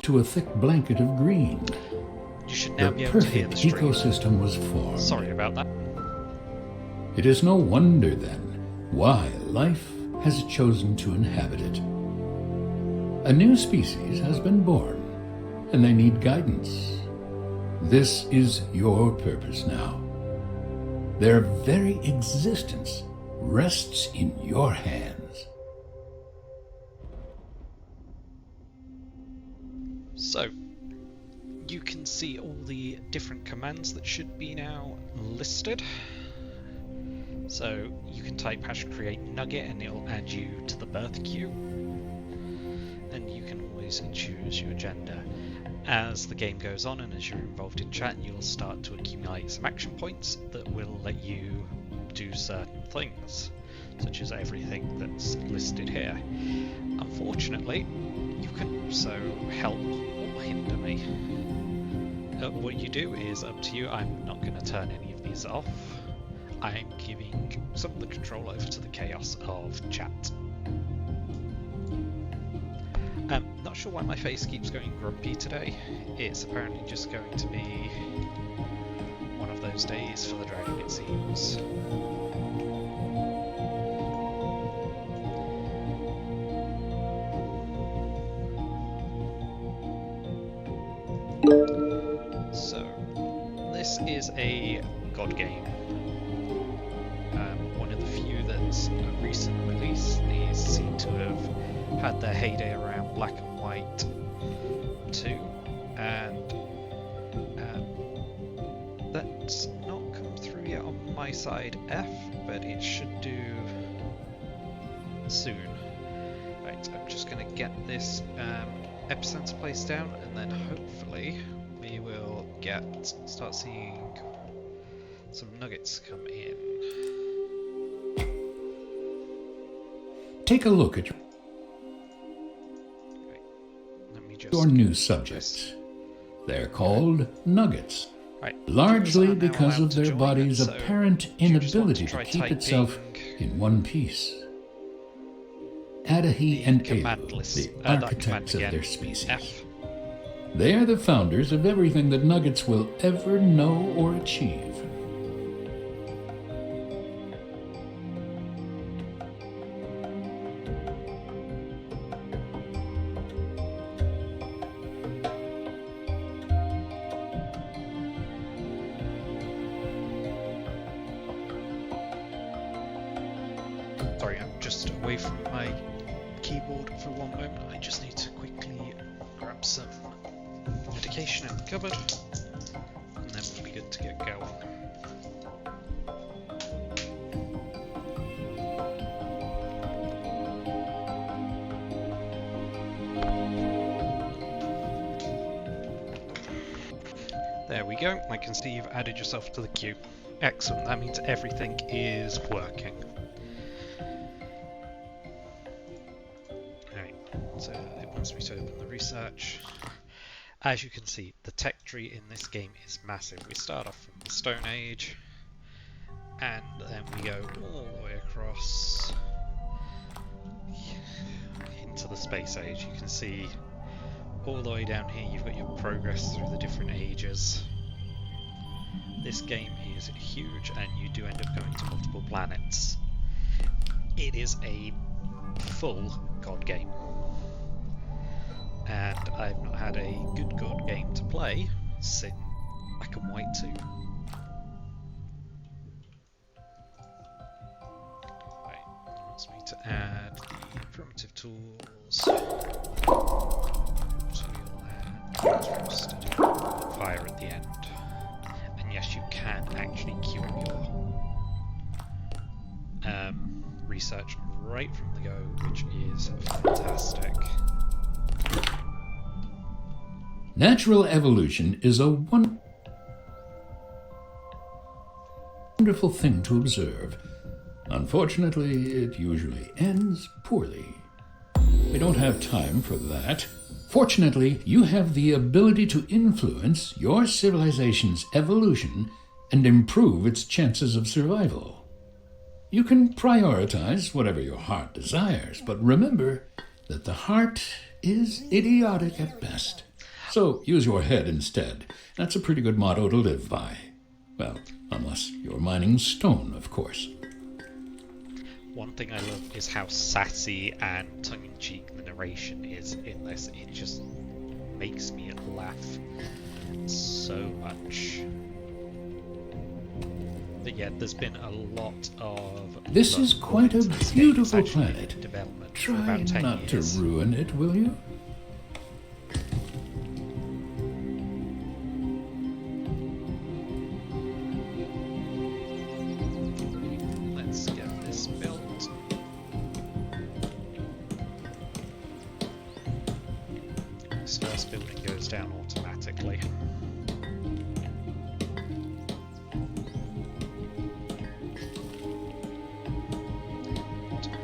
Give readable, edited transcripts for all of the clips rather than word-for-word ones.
to a thick blanket of green. You should now The be able to hear the perfect stream. ecosystem was formed. Sorry about that. It is no wonder, then, why life has chosen to inhabit it. A new species has been born, and they need guidance. This is your purpose now. Their very existence rests in your hands. So, you can see all the different commands that should be now listed. So, you can type #create nugget and it'll add you to the birth queue. And you can always choose your gender. As the game goes on and as you're involved in chat, you'll start to accumulate some action points that will let you do certain things, such as everything that's listed here. Unfortunately, you can also help or hinder me. What you do is up to you. I'm not going to turn any of these off. I'm giving some of the control over to the chaos of chat. Not sure why my face keeps going grumpy today. It's apparently just going to be one of those days for the dragon, it seems. So, this is a god game. One of the few that's a recent release. These seem to have had their heyday around Black and White 2, and that's not come through yet on my side F, but it should do soon. Right, I'm just going to get this epicenter placed down, and then hopefully we will start seeing some nuggets come in. Take a look at your new subjects. They're called nuggets, right, largely because of their body's apparent inability to keep itself in one piece. Adahi and Elu, the architects of their species. They are the founders of everything that nuggets will ever know or achieve. Sorry, I'm just away from my keyboard for one moment. I just need to quickly grab some medication in the cupboard, and then we'll be good to get going. There we go. I can see you've added yourself to the queue. Excellent. That means everything is working. So it wants me to open the research. As you can see, the tech tree in this game is massive. We start off from the Stone Age, and then we go all the way across into the Space Age. You can see all the way down here you've got your progress through the different ages. This game is huge, and you do end up going to multiple planets. It is a full god game. And I've not had a good god game to play since Black and White 2. Right, it wants me to add the primitive tools. So we'll add tools to do fire at the end. And yes, you can actually queue up your research right from the go, which is fantastic. Natural evolution is a wonderful thing to observe. Unfortunately, it usually ends poorly. We don't have time for that. Fortunately, you have the ability to influence your civilization's evolution and improve its chances of survival. You can prioritize whatever your heart desires, but remember that the heart is idiotic at best. So use your head instead. That's a pretty good motto to live by. Well, unless you're mining stone, of course. One thing I love is how sassy and tongue-in-cheek the narration is in this. It just makes me laugh so much. But yeah, there's been a lot of... This is quite a beautiful planet. Development for Try about 10 not years. to ruin it, will you? Let's get this built. This first building goes down automatically.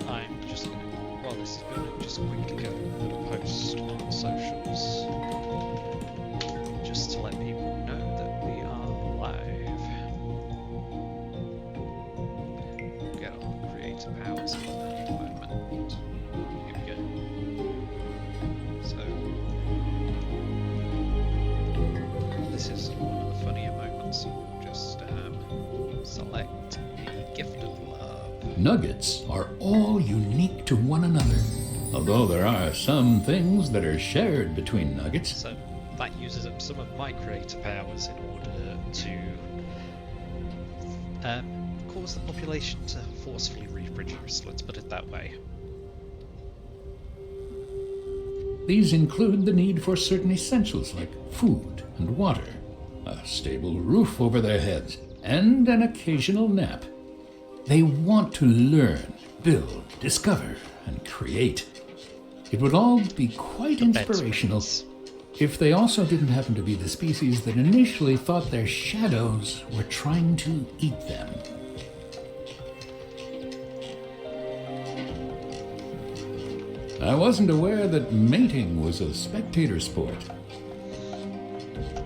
I'm just going to, while this is building, just quickly go put a post on socials, just to let people know that we are live. We'll get on creative powers for a moment. Here we go. So, this is one of the funnier moments. We'll just select a gift of love. Nuggets are all unique to one another, although there are some things that are shared between nuggets. So that uses up some of my creative powers in order to cause the population to forcefully reproduce, let's put it that way. These include the need for certain essentials like food and water, a stable roof over their heads, and an occasional nap. They want to learn, build, discover, and create. It would all be quite inspirational if they also didn't happen to be the species that initially thought their shadows were trying to eat them. I wasn't aware that mating was a spectator sport.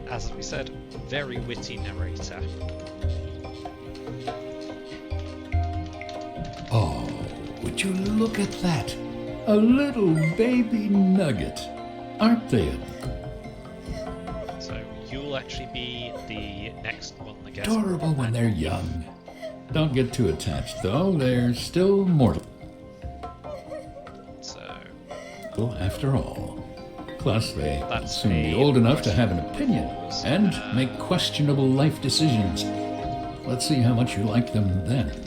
As we said, very witty narrator. Oh, would you look at that? A little baby nugget. Aren't they? So you'll actually be the next one that gets Adorable when they're young. Don't get too attached, though. They're still mortal, So after all. Plus, they will That's soon be a old enough to have an opinion and make questionable life decisions. Let's see how much you like them then.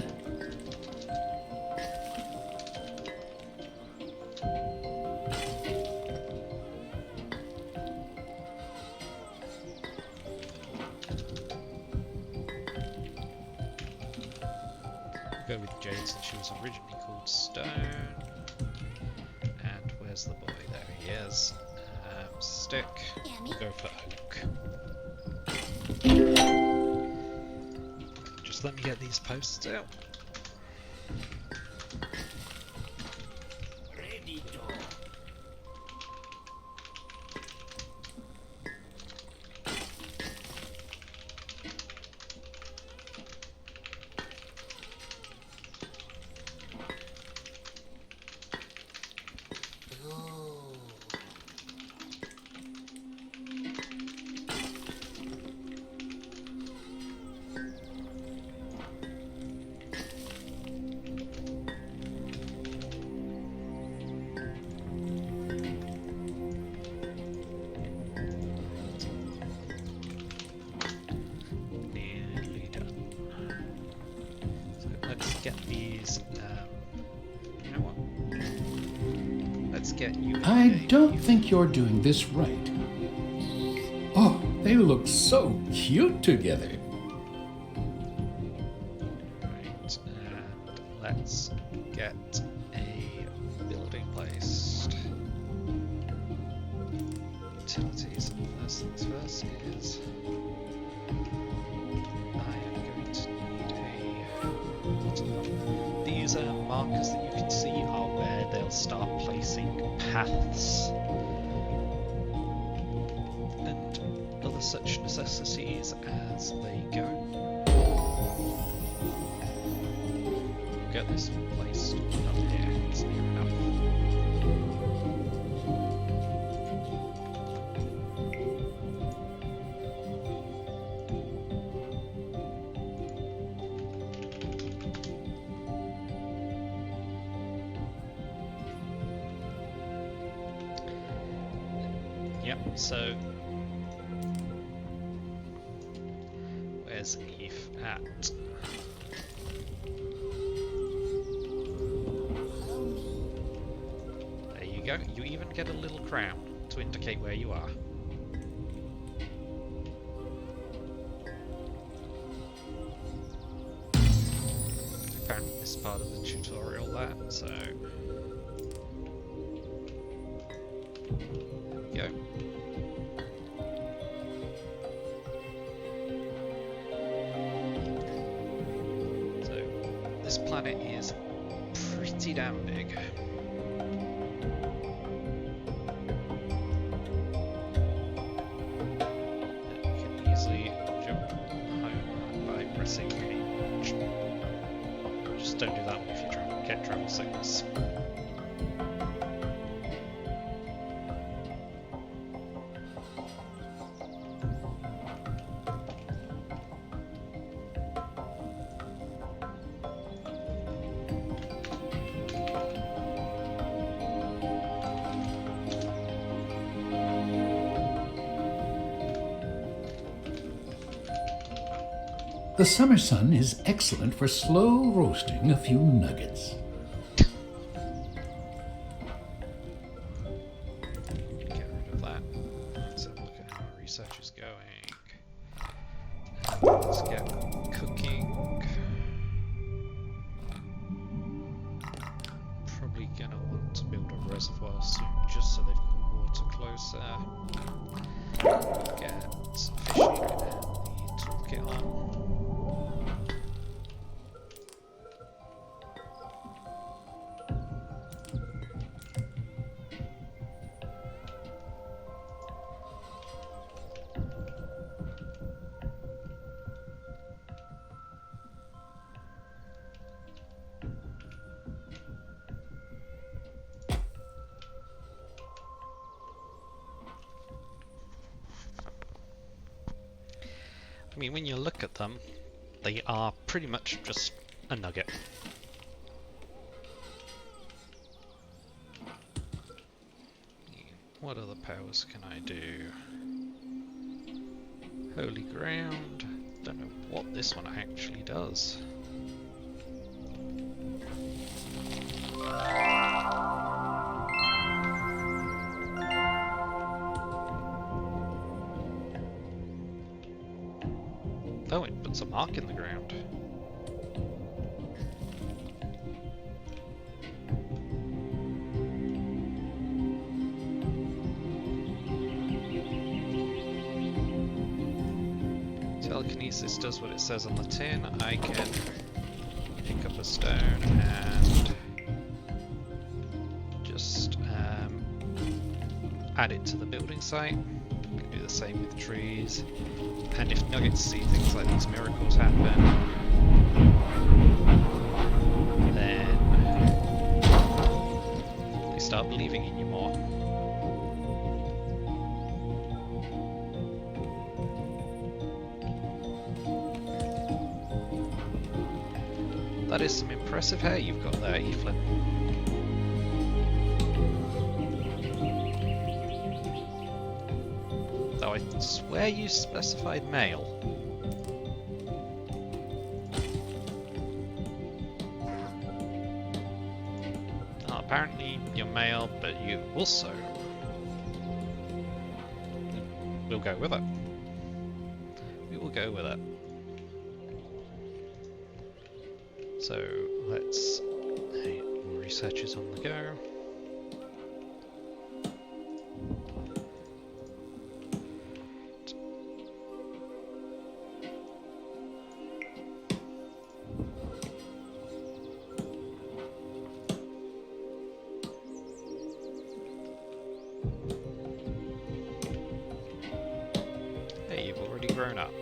go with Jade since she was originally called Stone. And where's the boy? There he is. Stick. We'll go for Oak. Just let me get these posts out. Get these, you know what? Let's get you. I don't think you're doing this right. Oh, they look so cute together. Right, and let's get a building placed. Utilities. First things first is I am going to need these markers that you can see are where they'll start placing paths and other such necessities as they go. We'll get this placed up here, it's near enough. Yep, so where's Eve at? There you go. You even get a little crown to indicate where you are. Apparently this is part of the tutorial there, so there we go. So this planet is pretty damn big. You can easily jump home by pressing H. Just don't do that if you get travel sickness. The summer sun is excellent for slow roasting a few nuggets. Get rid of that. Let's have a look at how our research is going. Let's get cooking. Probably gonna want to build a reservoir soon, just so they've got water closer. Get fishing and the toolkit on. I mean, when you look at them, they are pretty much just a nugget. What other powers can I do? Holy ground. Don't know what this one actually does. Oh, it puts a mark in the ground. Telekinesis does what it says on the tin. I can pick up a stone and just add it to the building site. We can do the same with trees. And if nuggets see things like these miracles happen, then they start believing in you more. That is some impressive hair you've got there, Evelyn. Though I swear you specified male. Apparently you're male, but you also... We'll go with it. We will go with it. So let's... Hey, more researchers on the go. Hey, you've already grown up.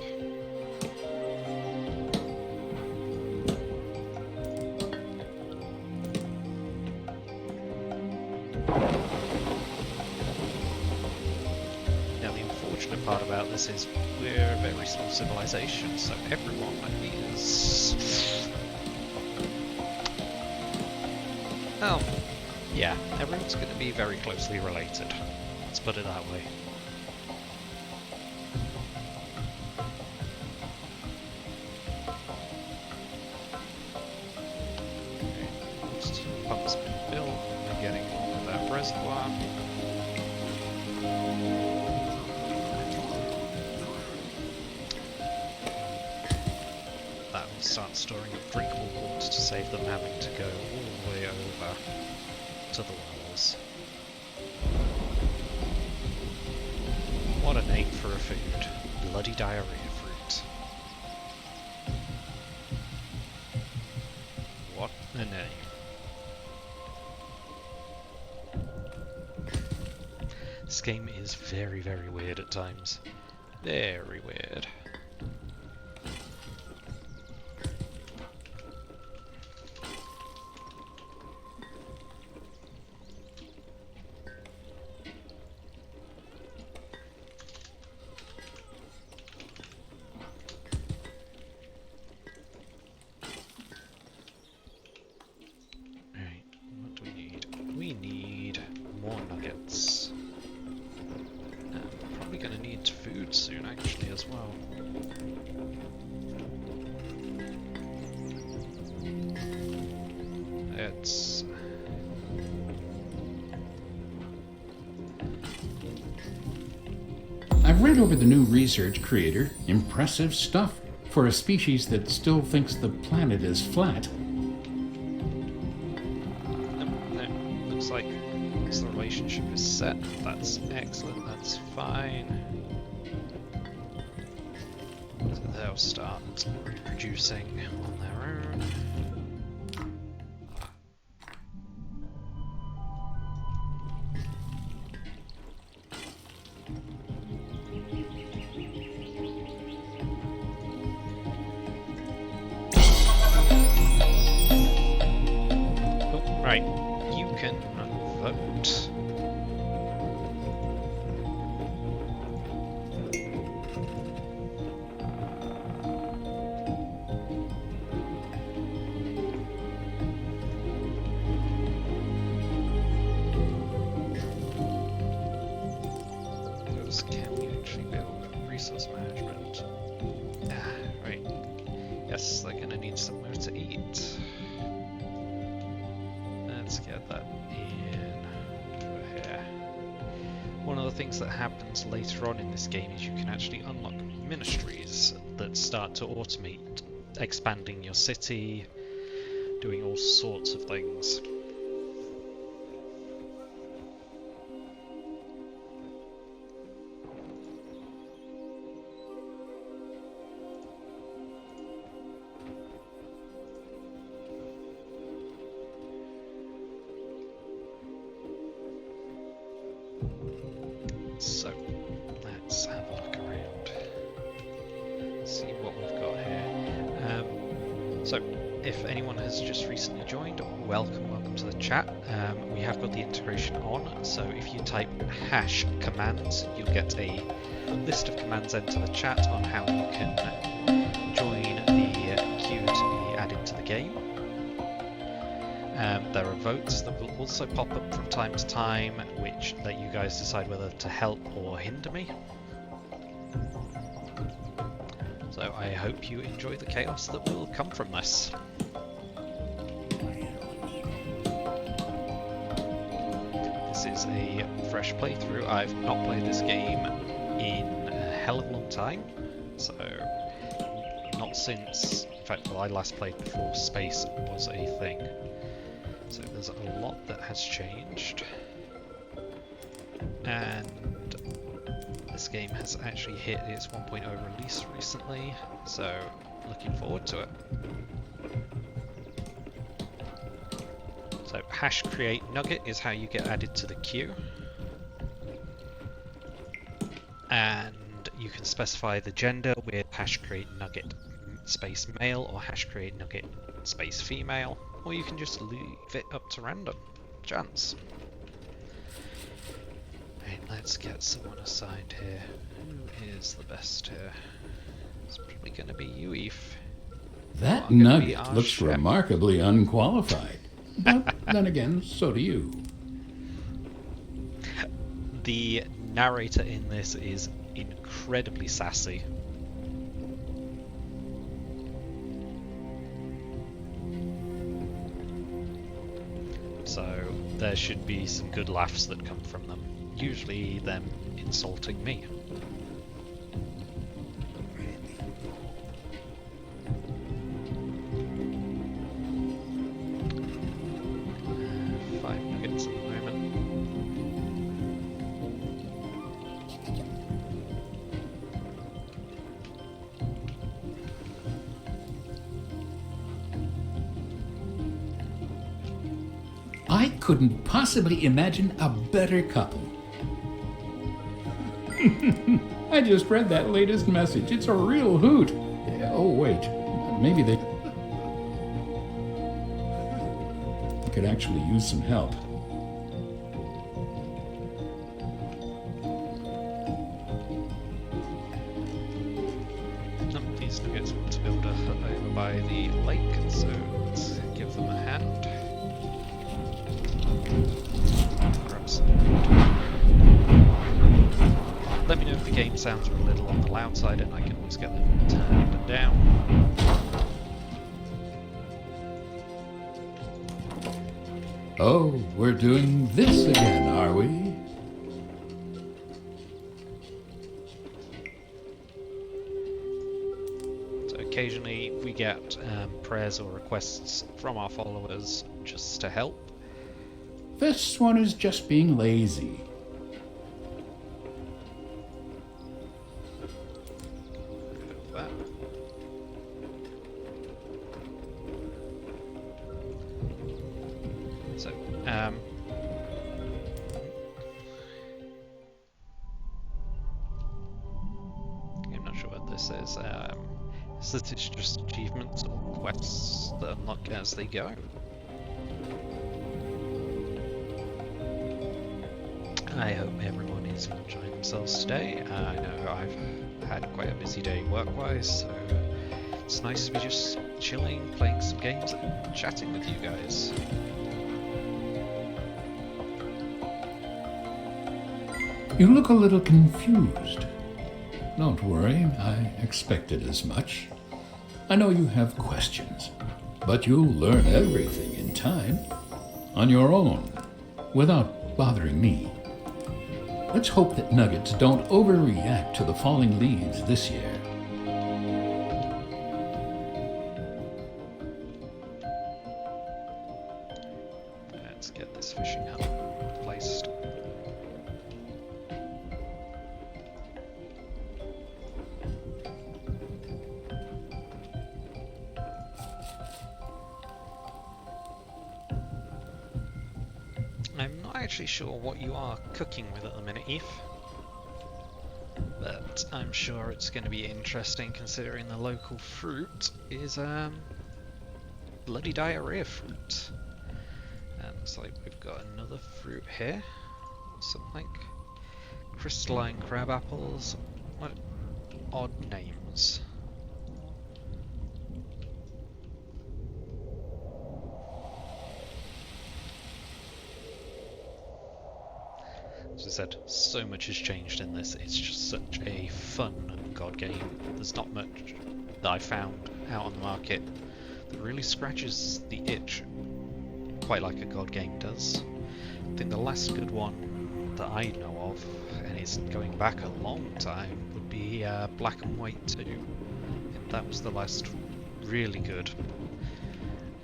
Now the unfortunate part about this is we're a very small civilization, so everyone is... Oh, yeah, everyone's going to be very closely related. Let's put put it that way. Next pump's been built. We're getting on that reservoir. That will start storing up drinkable water to save them having to go all the way over to the wells. What a name for a food. Bloody diarrhea fruit. What a name. This game is very, very weird at times. Very weird. Soon, actually, as well. It's I've read over the new research creator. Impressive stuff for a species that still thinks the planet is flat. no, looks like the relationship is set. That's excellent. That's fine. They'll start reproducing on their own. Oh, right, you can vote. Can we actually build resource management? Ah, right. Yes, they're gonna need somewhere to eat. Let's get that in over here. One of the things that happens later on in this game is you can actually unlock ministries that start to automate expanding your city, doing all sorts of things. So, let's have a look around, see what we've got here. So, if anyone has just recently joined, welcome to the chat. We have got the integration on, so if you type #commands, you'll get a list of commands into the chat on how you can join the queue to be added to the game. There are votes that will also pop up from time to time, which let you guys decide whether to help or hinder me. So I hope you enjoy the chaos that will come from this. This is a fresh playthrough. I've not played this game in a hell of a long time, so not since, in fact, well, I last played before space was a thing. So there's a lot that has changed, and this game has actually hit its 1.0 release recently, so looking forward to it. So #create_nugget is how you get added to the queue, and you can specify the gender with #create_nugget space male or #create_nugget space female, or you can just leave it up to random chance. Right, let's get someone assigned here. Who is the best here? It's probably going to be you, Eve. That nugget looks remarkably unqualified. But then again, so do you. The narrator in this is incredibly sassy. So there should be some good laughs that come from them. Usually them insulting me. Five nuggets at the moment. I couldn't possibly imagine a better couple. I just read that latest message. It's a real hoot. Oh, wait. Maybe they could actually use some help. These nuggets want to build a hut over by the lake, so let's give them a hand. Grab some wood. Let me know if the game sounds a little on the loud side, and I can always get them turned down. Oh, we're doing this again, are we? So occasionally we get prayers or requests from our followers just to help. This one is just being lazy. That. So, I'm not sure what this is. So this is just achievements or quests that unlock as they go. I hope everyone is enjoying themselves today. I know I've had quite a busy day work-wise, so it's nice to be just chilling, playing some games, and chatting with you guys. You look a little confused. Don't worry, I expected as much. I know you have questions, but you'll learn everything in time, on your own, without bothering me. Let's hope that nuggets don't overreact to the falling leaves this year. Let's get this fishing hut placed. I'm not actually sure what you are cooking with at the minute, Eve, but I'm sure it's going to be interesting considering the local fruit is bloody diarrhea fruit. And looks like we've got another fruit here, something. Crystalline crab apples. What odd names. As I said, so much has changed in this. It's just such a fun god game. There's not much that I found out on the market that really scratches the itch quite like a god game does. I think the last good one that I know of, and it's going back a long time, would be Black and White 2. I think that was the last really good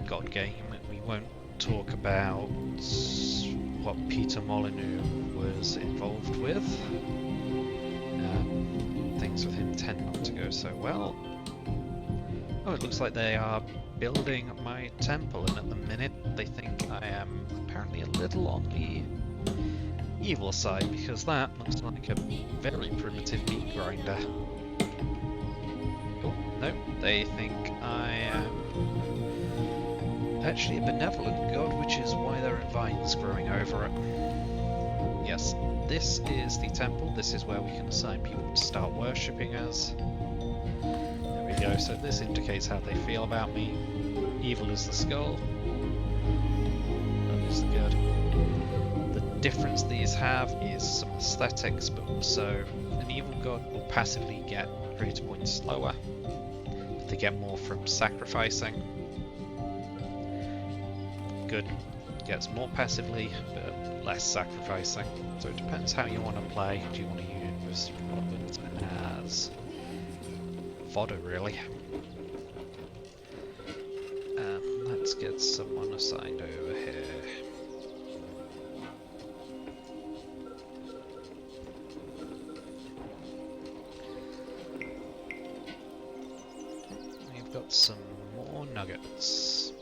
god game. We won't talk about what Peter Molyneux was involved with. Things with him tend not to go so well. Oh, it looks like they are building my temple, and at the minute they think I am apparently a little on the evil side, because that looks like a very primitive meat grinder. Oh, no, they think I am actually a benevolent god, which is why there are vines growing over it. Yes, this is the temple. This is where we can assign people to start worshipping us. There we go. So this indicates how they feel about me. Evil is the skull. That is the good. The difference these have is some aesthetics, but also an evil god will passively get creator points slower. They get more from sacrificing. Good gets more passively, but less sacrificing. So it depends how you want to play. Do you want to use Robert as fodder, really? Let's get someone assigned over here. We've got some more nuggets.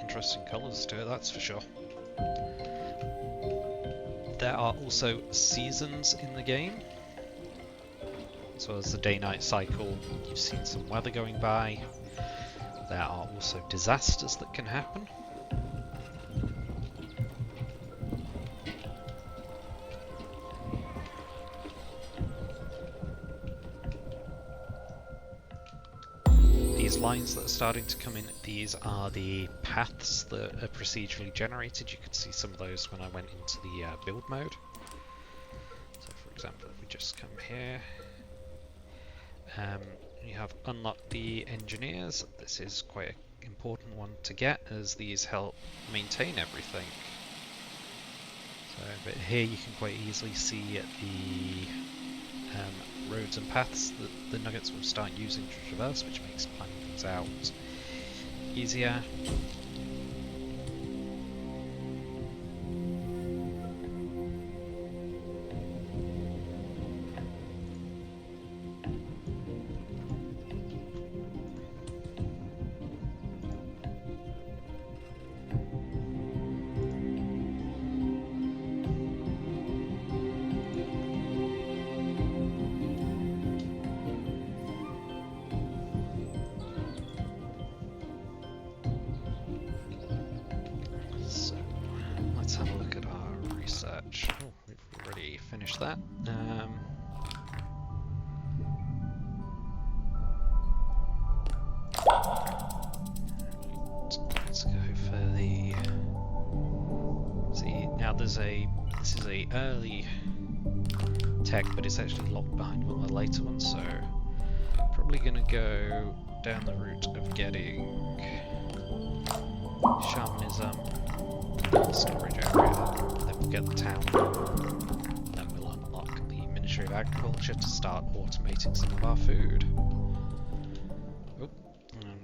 Interesting colours to it, that's for sure. There are also seasons in the game, as well as the day-night cycle. You've seen some weather going by. There are also disasters that can happen. Lines that are starting to come in, these are the paths that are procedurally generated. You could see some of those when I went into the build mode. So for example, if we just come here, you have unlocked the engineers. This is quite an important one to get, as these help maintain everything. So, but here you can quite easily see the roads and paths that the nuggets will start using to traverse, which makes planning things out easier. That. Let's go for the. See, now this is a early tech, but it's actually locked behind one of the later ones. So probably gonna go down the route of getting shamanism, storage area, then we'll get the town. Of Agriculture to start automating some of our food. Oh,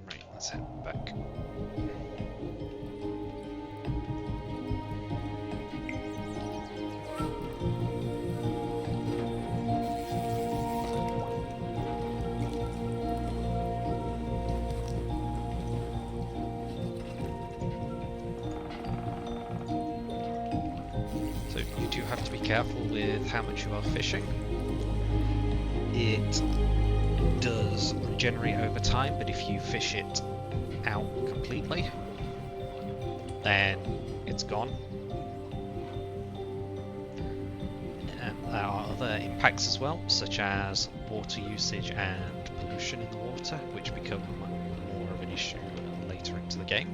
right, let's head back. So you do have to be careful with how much you are fishing. It does regenerate over time, but if you fish it out completely, then it's gone. And there are other impacts as well, such as water usage and pollution in the water, which become more of an issue later into the game.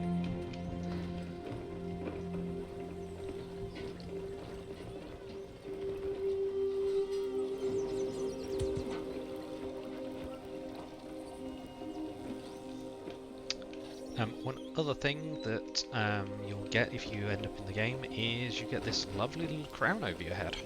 One other thing that you'll get if you end up in the game is you get this lovely little crown over your head.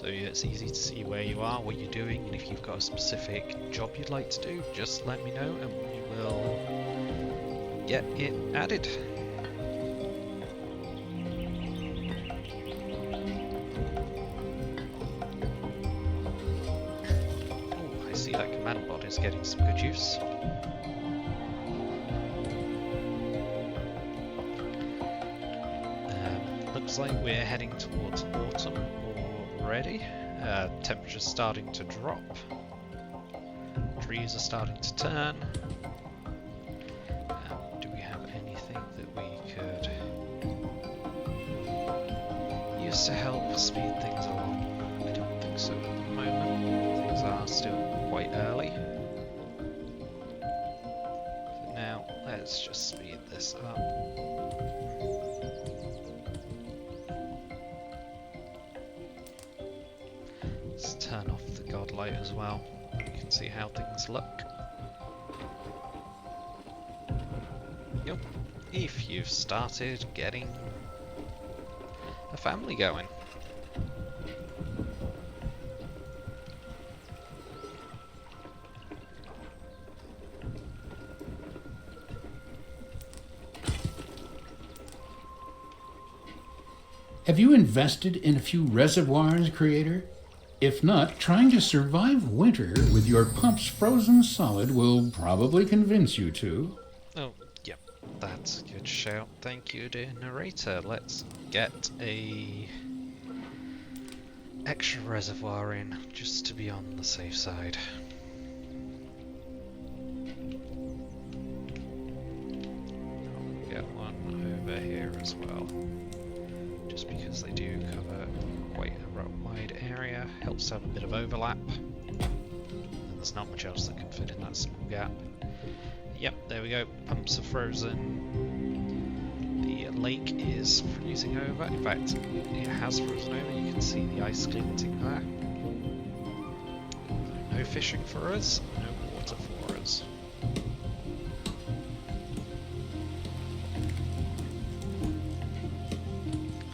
So it's easy to see where you are, what you're doing, and if you've got a specific job you'd like to do, just let me know and we will get it added. Oh, I see that command bot is getting some good use. Looks like we're heading towards autumn already. Temperature's starting to drop. Trees are starting to turn. Do we have anything that we could use to help speed things along? I don't think so at the moment. Things are still quite early. For now, let's just speed this up. Let's turn off the god light as well. You can see how things look. Yep. If you've started getting a family going. Have you invested in a few reservoirs, creator? If not, trying to survive winter with your pumps frozen solid will probably convince you to. Oh, yep, that's a good shout. Thank you, dear narrator. Let's get a extra reservoir in, just to be on the safe side. I'll get one over here as well, just because they do cover quite a wide area, helps have a bit of overlap, and there's not much else that can fit in that small gap. Yep, there we go, pumps are frozen, the lake is freezing over, in fact it has frozen over, you can see the ice glinting there. No fishing for us, no water for us.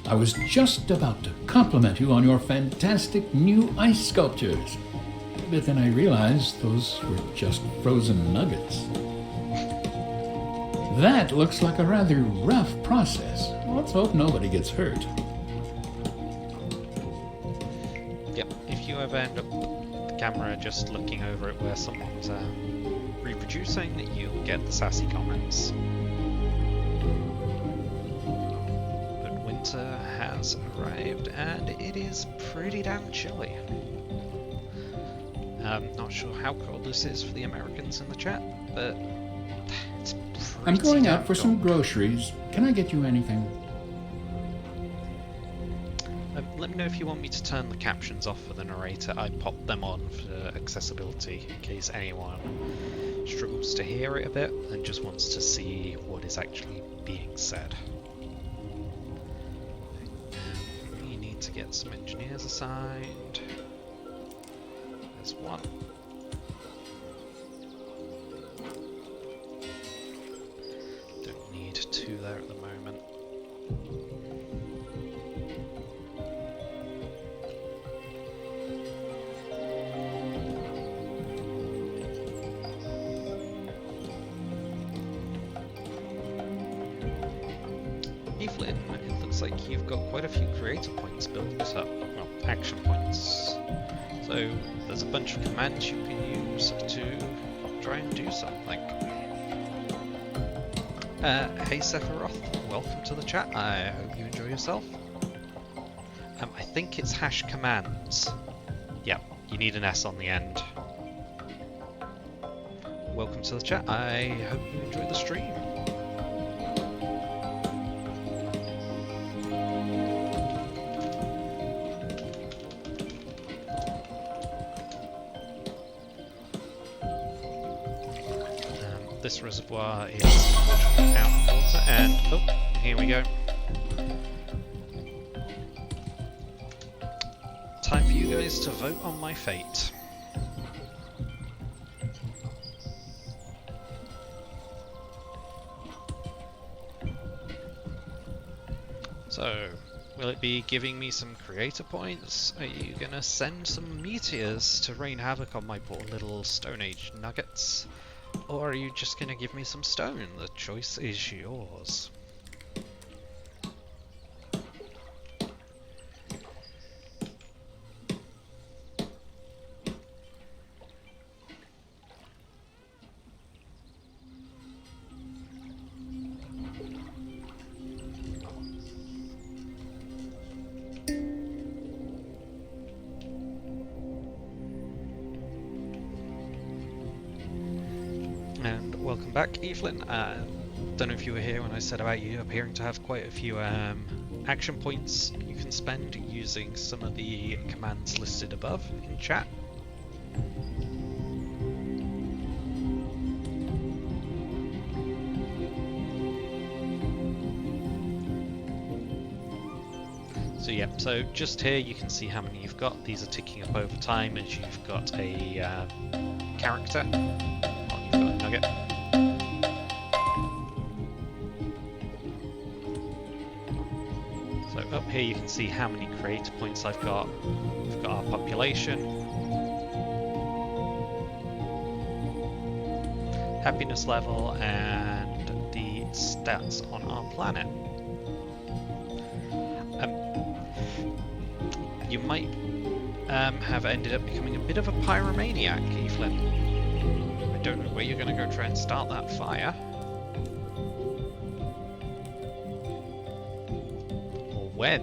I was just about to compliment you on your fantastic new ice sculptures, but then I realized those were just frozen nuggets. That looks like a rather rough process. Let's hope nobody gets hurt. Yep, if you ever end up with the camera just looking over it where someone's reproducing, you'll get the sassy comments. Winter has arrived and it is pretty damn chilly. Not sure how cold this is for the Americans in the chat, but it's pretty I'm going out for damn some cold. groceries. Can I get you anything? Let me know if you want me to turn the captions off for the narrator. I popped them on for accessibility in case anyone struggles to hear it a bit and just wants to see what is actually being said. We need to get some engineers assigned. There's one. Don't need two there at the moment. Evelyn, it looks like you've got quite a few creator points built up, well, action points. So there's a bunch of commands you can use to try and do something. Hey Sephiroth, welcome to the chat. I hope you enjoy yourself. I think it's hash commands. Yeah, you need an S on the end. Welcome to the chat. I hope you enjoy the stream. This reservoir is out of water, and oh, here we go. Time for you guys to vote on my fate. So, we're Will it be giving me some creator points? Are you gonna send some meteors to rain havoc on my poor little Stone Age nuggets? Or are you just gonna give me some stone? The choice is yours. And welcome back, Evelyn. Don't know if you were here when I said about you appearing to have quite a few action points you can spend using some of the commands listed above in chat. So yeah, so just here you can see how many you've got. These are ticking up over time as you've got a character. You've got a nugget. So up here you can see how many creator points I've got. We've got our population, happiness level, and the stats on our planet. You might have ended up becoming a bit of a pyromaniac, Evelyn. I don't know where you're going to go try and start that fire. Or when.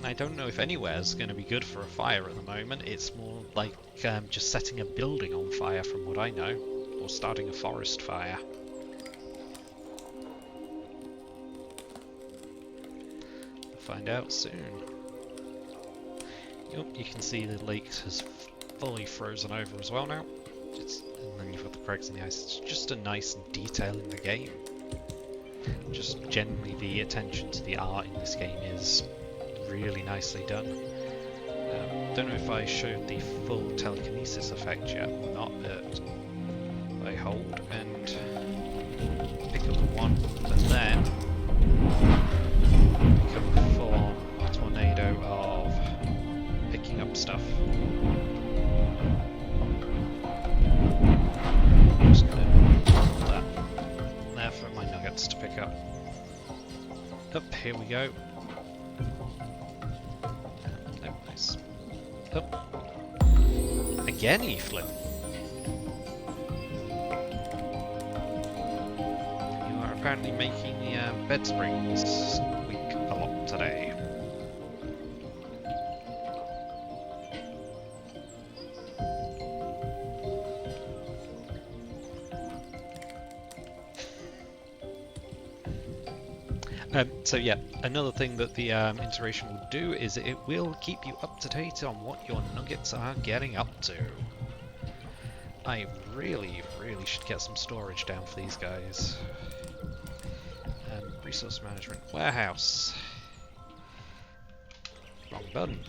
I don't know if anywhere's going to be good for a fire at the moment. It's more like just setting a building on fire from what I know. Or starting a forest fire. Find out soon. Yep, you can see the lake has fully frozen over as well now. And then you've got the cracks in the ice. It's just a nice detail in the game. Just generally the attention to the art in this game is really nicely done. Don't know if I showed the full telekinesis effect yet or not, but I hold and pick up one, and then become a full tornado of picking up stuff. I'm just gonna put that there for my nuggets to pick up. Up, here we go. Oh, nice. Up. Again, Evelyn. You are apparently making the bed springs squeak a lot today. So yeah, another thing that the iteration will do is it will keep you up to date on what your nuggets are getting up to. I really should get some storage down for these guys. Resource management, warehouse. Wrong button.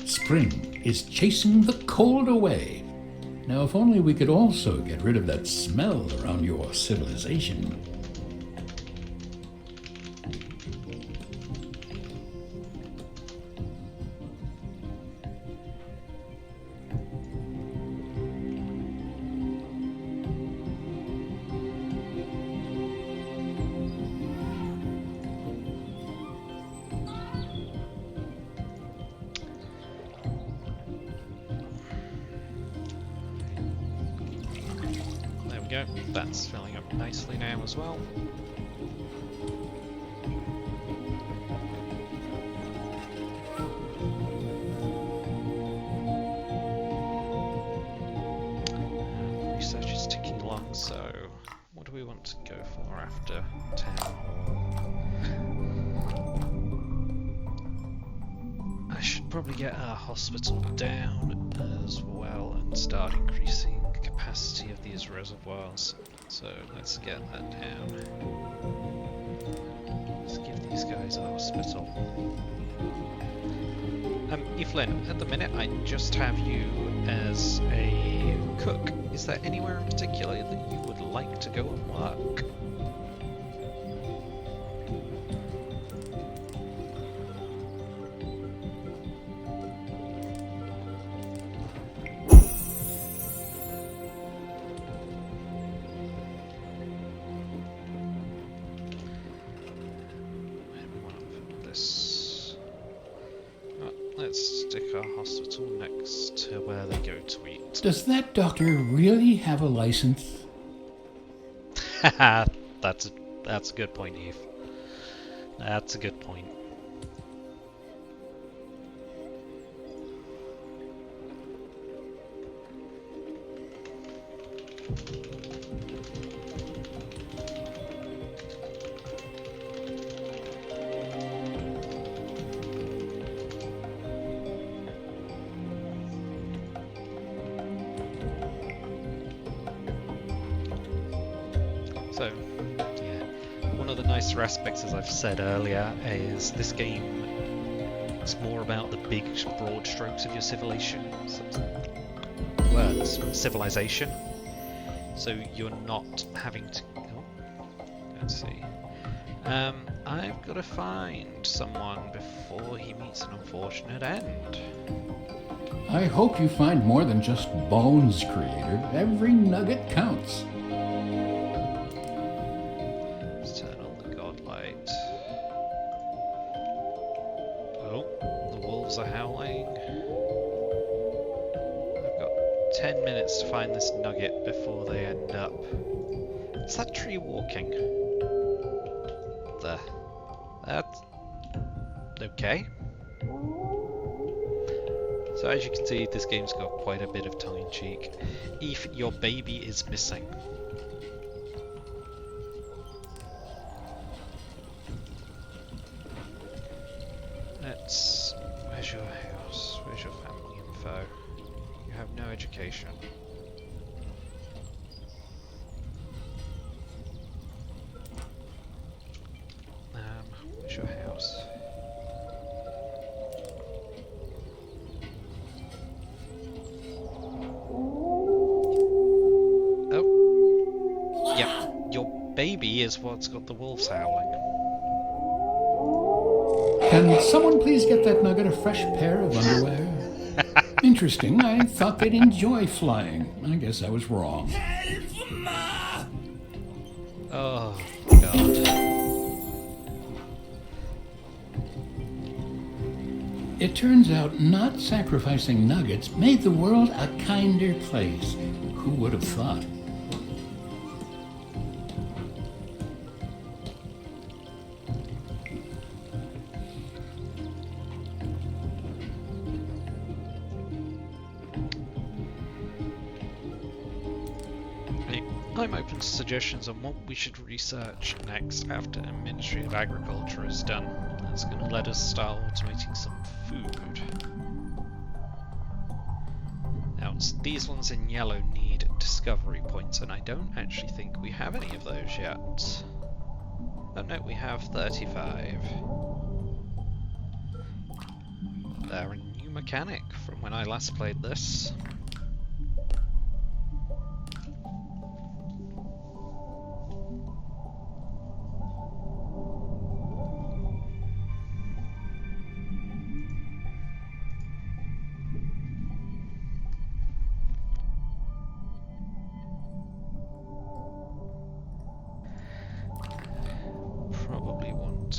Spring is chasing the cold away. Now, if only we could also get rid of that smell around your civilization. That's filling up nicely now as well. So, what do we want to go for after Town Hall? I should probably get our hospital down as well and start increasing the capacity of these reservoirs. So let's get that down. Let's give these guys a hospital. Evelyn, at the minute I just have you as a cook. Is there anywhere in particular that you would like to go and work? Let's stick our hospital next to where they go to eat. Does that doctor really have a license? Haha, that's a good point, Eve. That's a good point. So, yeah, one of the nicer aspects, as I've said earlier, is this game is more about the big, broad strokes of your civilization. Civilization. So you're not having to. Oh, let's see. I've got to find someone before he meets an unfortunate end. I hope you find more than just bones, Creator. Every nugget counts. Are howling. I've got 10 minutes to find this nugget before they end up. Is that tree walking? There. That's okay. So as you can see, this game's got quite a bit of tongue-in-cheek. If your baby is missing. Where's your house? Where's your family info? You have no education. Where's your house? Oh. Yep, your baby is what's got the wolves howling. Can someone please get that nugget a fresh pair of underwear? Interesting. I thought they'd enjoy flying. I guess I was wrong. Help, Ma! Oh, God. It turns out not sacrificing nuggets made the world a kinder place. Who would have thought? I'm open to suggestions on what we should research next after a Ministry of Agriculture is done. That's going to let us start automating some food. Now, these ones in yellow need discovery points, and I don't actually think we have any of those yet. Oh no, we have 35. They're a new mechanic from when I last played this.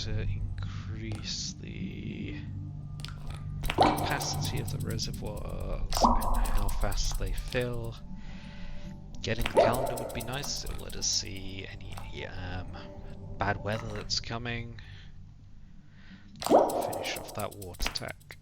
To increase the capacity of the reservoirs and how fast they fill. Getting the calendar would be nice. It'll let us see any bad weather that's coming. Finish off that water tech.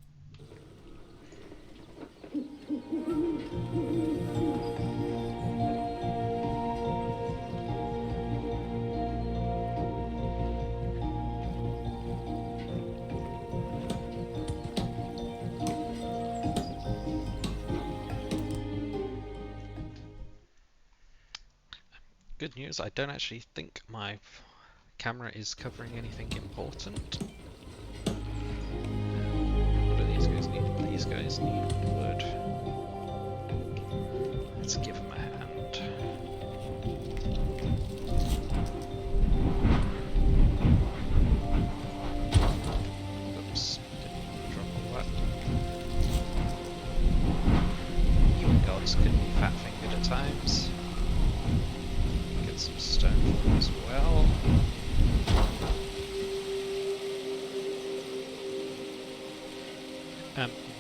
good news, I don't actually think my camera is covering anything important. What do these guys need? These guys need wood. Let's give them a hand. Oops, didn't drop all that. You gods can be fat-fingered at times. Get some stone for them as well.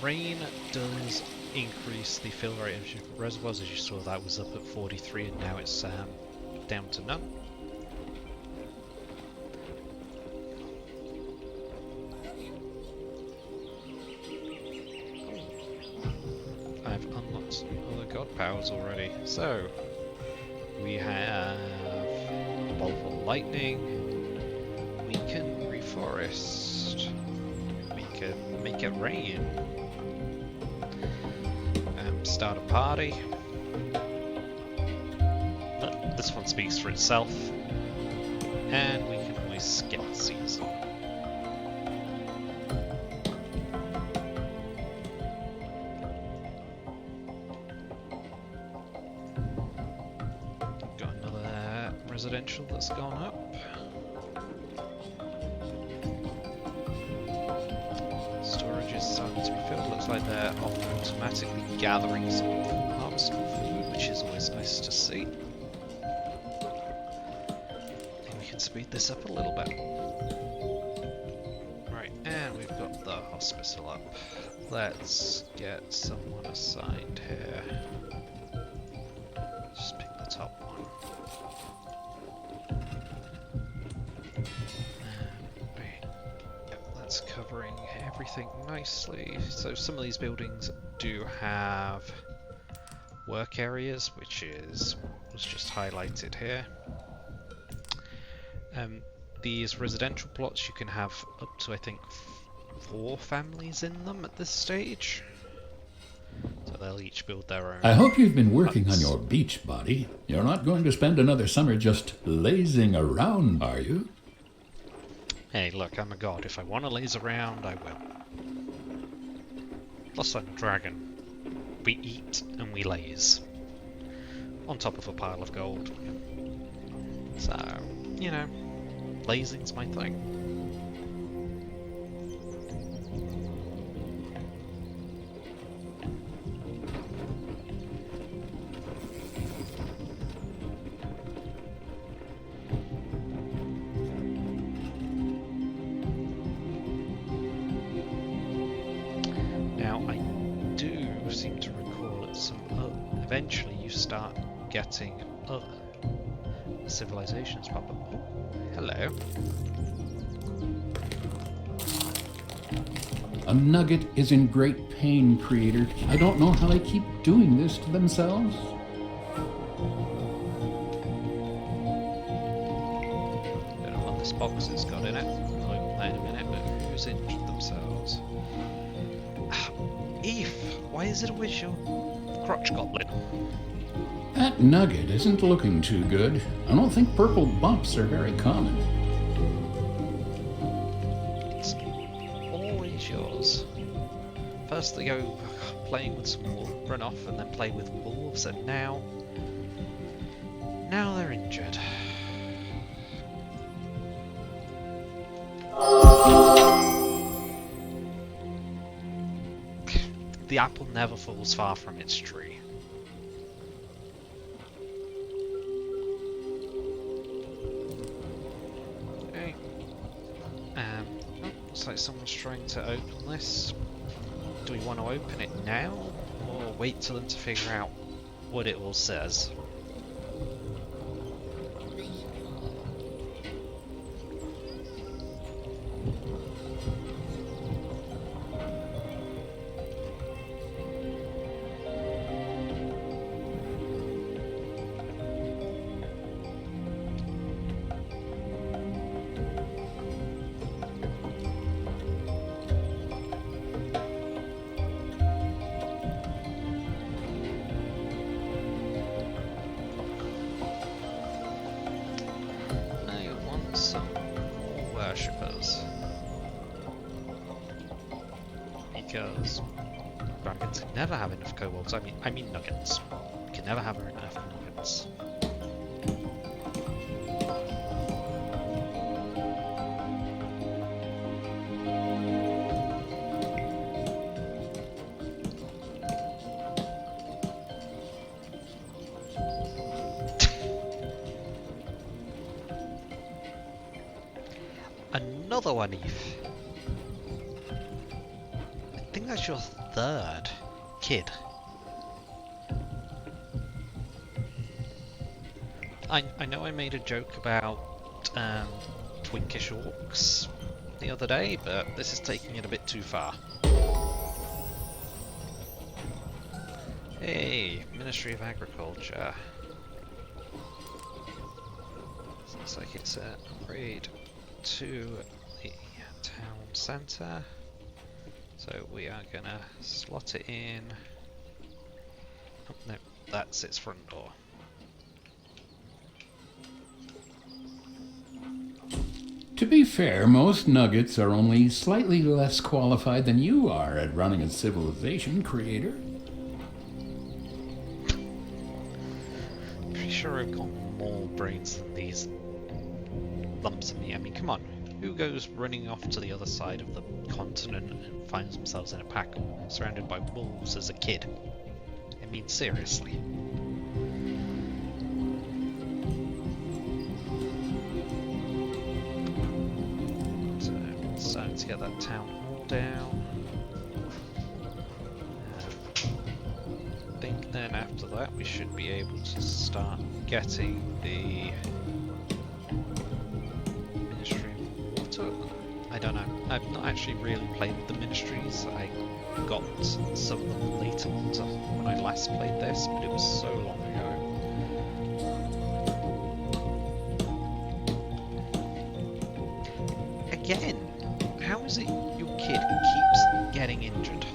Rain does increase the fill rate of your reservoirs. As you saw, that was up at 43 and now it's down to none. I've unlocked some other god powers already. So, we have a bolt of lightning, we can reforest, we can make it rain. Start a party. This one speaks for itself. And we can always skip the season. Got another residential that's gone up. Storage is starting to be filled. Looks like they're automatically gathering some harvestable food, which is always nice to see. And we can speed this up a little bit. Right, and we've got the hospital up. Let's get someone assigned here. Just pick the top one. That's covering everything nicely. So some of these buildings do have work areas, which was just highlighted here. These residential plots, you can have up to, I think, 4 families in them at this stage. So they'll each build their own. I hope you've been working huts. on your beach body. You're not going to spend another summer just lazing around, are you? Hey, look, I'm a god. If I want to laze around, I will. Plus, I'm a dragon. We eat and we laze. On top of a pile of gold. So, you know, lazing's my thing. Now, I do seem to recall that eventually you start getting other civilizations pop up. Oh, hello. A nugget is in great pain, creator. I don't know how they keep doing this to themselves. Don't know what this box has got in it. I'll open that in a minute, but who's injured themselves? Eve, why is it always your crotch goblin? That nugget isn't looking too good. I don't think purple bumps are very common. It's always yours. First they go playing with some run off and then play with wolves, and now they're injured. The apple never falls far from its tree. Okay. Looks like someone's trying to open this. Do we want to open it now, or wait till them to figure out what it all says? worshippers. Because dragons can never have enough kobolds. I mean nuggets. You can never have enough nuggets. Another one, Eve. I think that's your third kid. I know I made a joke about twinkish orcs the other day, but this is taking it a bit too far. Hey, Ministry of Agriculture. Looks like it's an upgrade to the town centre. So we are gonna slot it in. Oh, no, that's its front door. To be fair, most nuggets are only slightly less qualified than you are at running a civilization, creator. Pretty sure I've got more brains than these lumps of meat. I mean, come on. Who goes running off to the other side of the continent and finds themselves in a pack surrounded by wolves as a kid? I mean, seriously. So, starting to get that town hall down. I think then after that we should be able to start getting the I don't know. I've not actually really played with the ministries. I got some of them later on when I last played this, but it was so long ago. Again, how is it your kid keeps getting injured?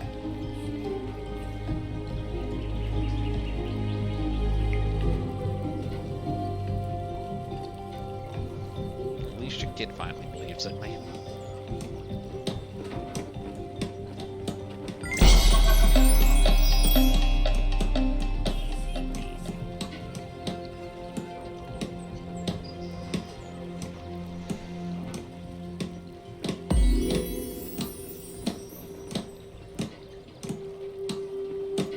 At least your kid finally believes in me.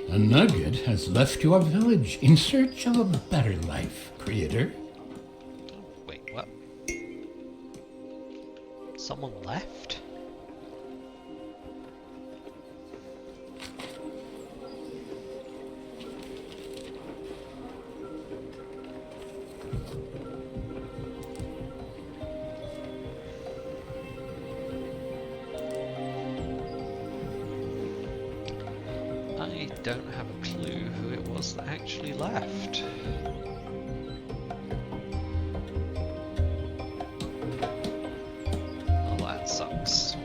A nugget has left your village in search of a better life, creator. Wait, what? Someone left? I don't have a clue who it was that actually left. Oh, that sucks.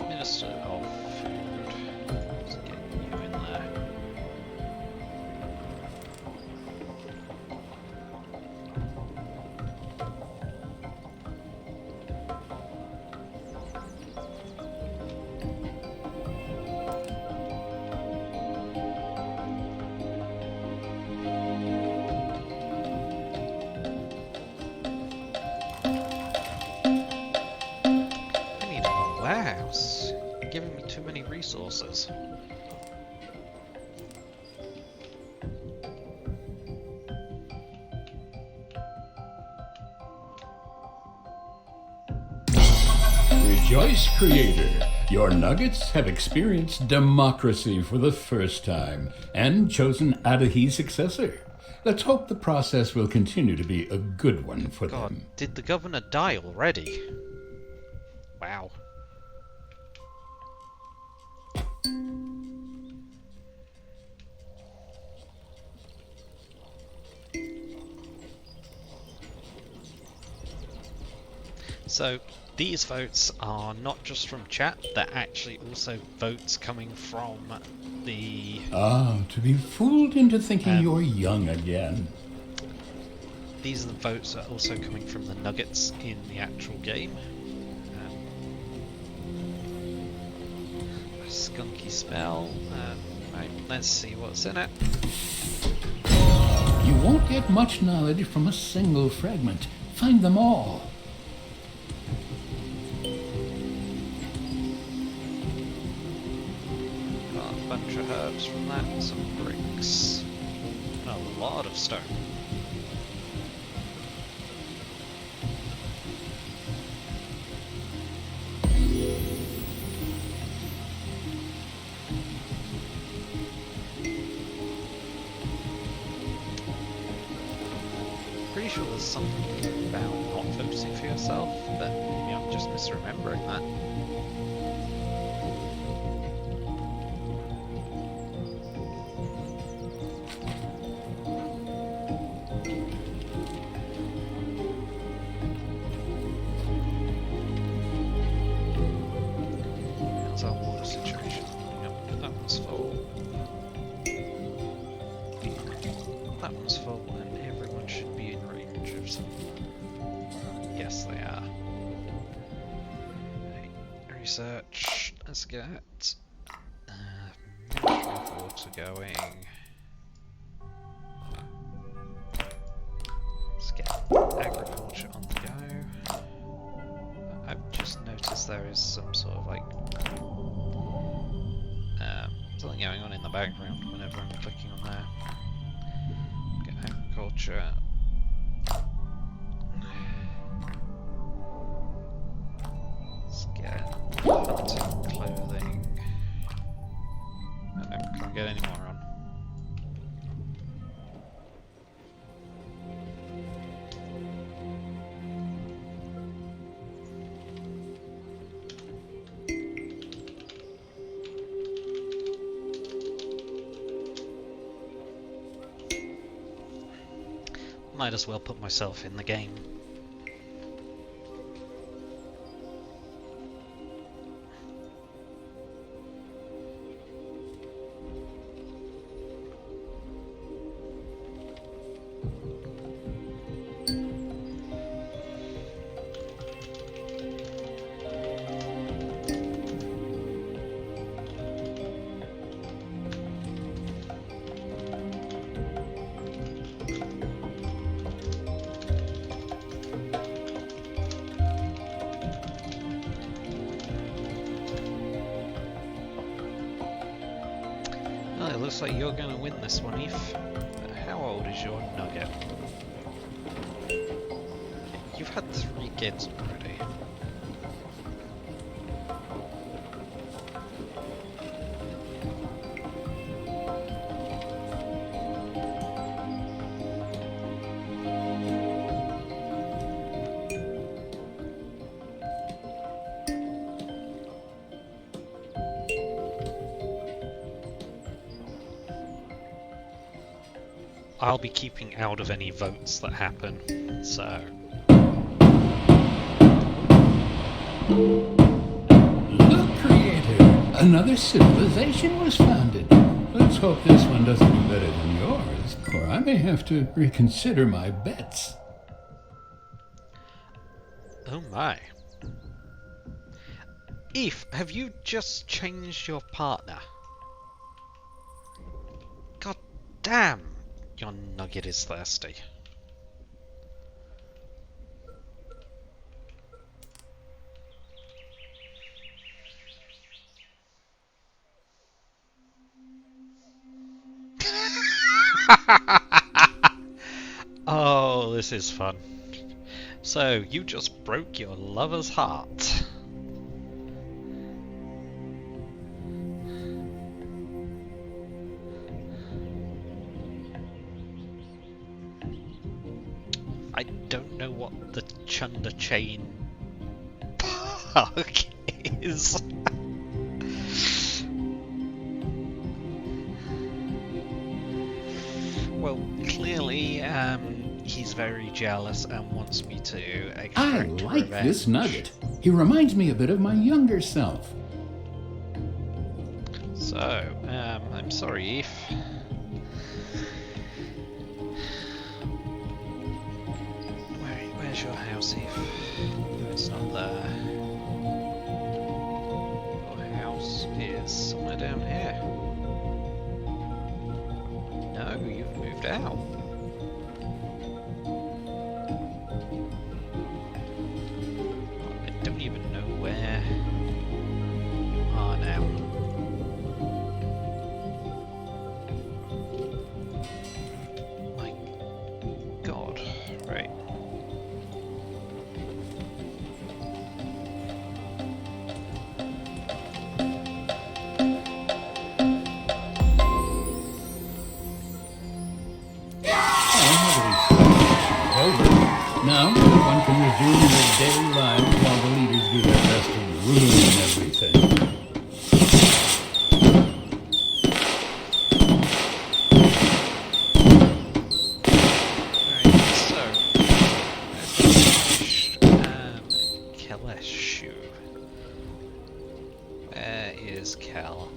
Minister of Food. Let's get you in there. Warehouse. You're giving me too many resources. Rejoice, creator. Your nuggets have experienced democracy for the first time and chosen Adahi's successor. Let's hope the process will continue to be a good one for God, them. did the governor die already? Wow. So these votes are not just from chat, they're actually also votes coming from the... Ah, to be fooled into thinking you're young again. these are the votes that are also coming from the nuggets in the actual game. A skunky smell. Right, let's see what's in it. You won't get much knowledge from a single fragment. Find them all. Got a bunch of herbs from that, some bricks, and a lot of stone. Pretty sure there's something about not focusing for yourself, but maybe I'm just misremembering that. How's our water situation? Yep, that one's full. That one's full, and everyone should be in range of some. Yes, they are. Okay, research. Let's get water going. Let's get agriculture on the go. I've just noticed there is some sort of like something going on in the background whenever I'm clicking on there. Get agriculture. Let's get hunting, clothing. I can't get any more on. Might as well put myself in the game. Well, it looks like you're going to win this one, Eve. How old is your nugget? You've had 3 kids already. I'll be keeping out of any votes that happen, so... Look, creator! Another civilization was founded. Let's hope this one doesn't do better than yours, or I may have to reconsider my bets. Oh my. Eve, have you just changed your partner? God damn! Your nugget is thirsty. Oh, this is fun. So, you just broke your lover's heart. I don't know what the Chunder Chain Park is. Well, clearly, he's very jealous and wants me to extract I like revenge. this nugget. He reminds me a bit of my younger self. So, I'm sorry, Eve. see if it's not there. Your house is somewhere down here. No, you've moved out. I don't even know where you are now. My God, right. Over. Now, one can resume their daily lives while the leaders do their best to ruin everything. Right, so Kaleshu. Where is Kel?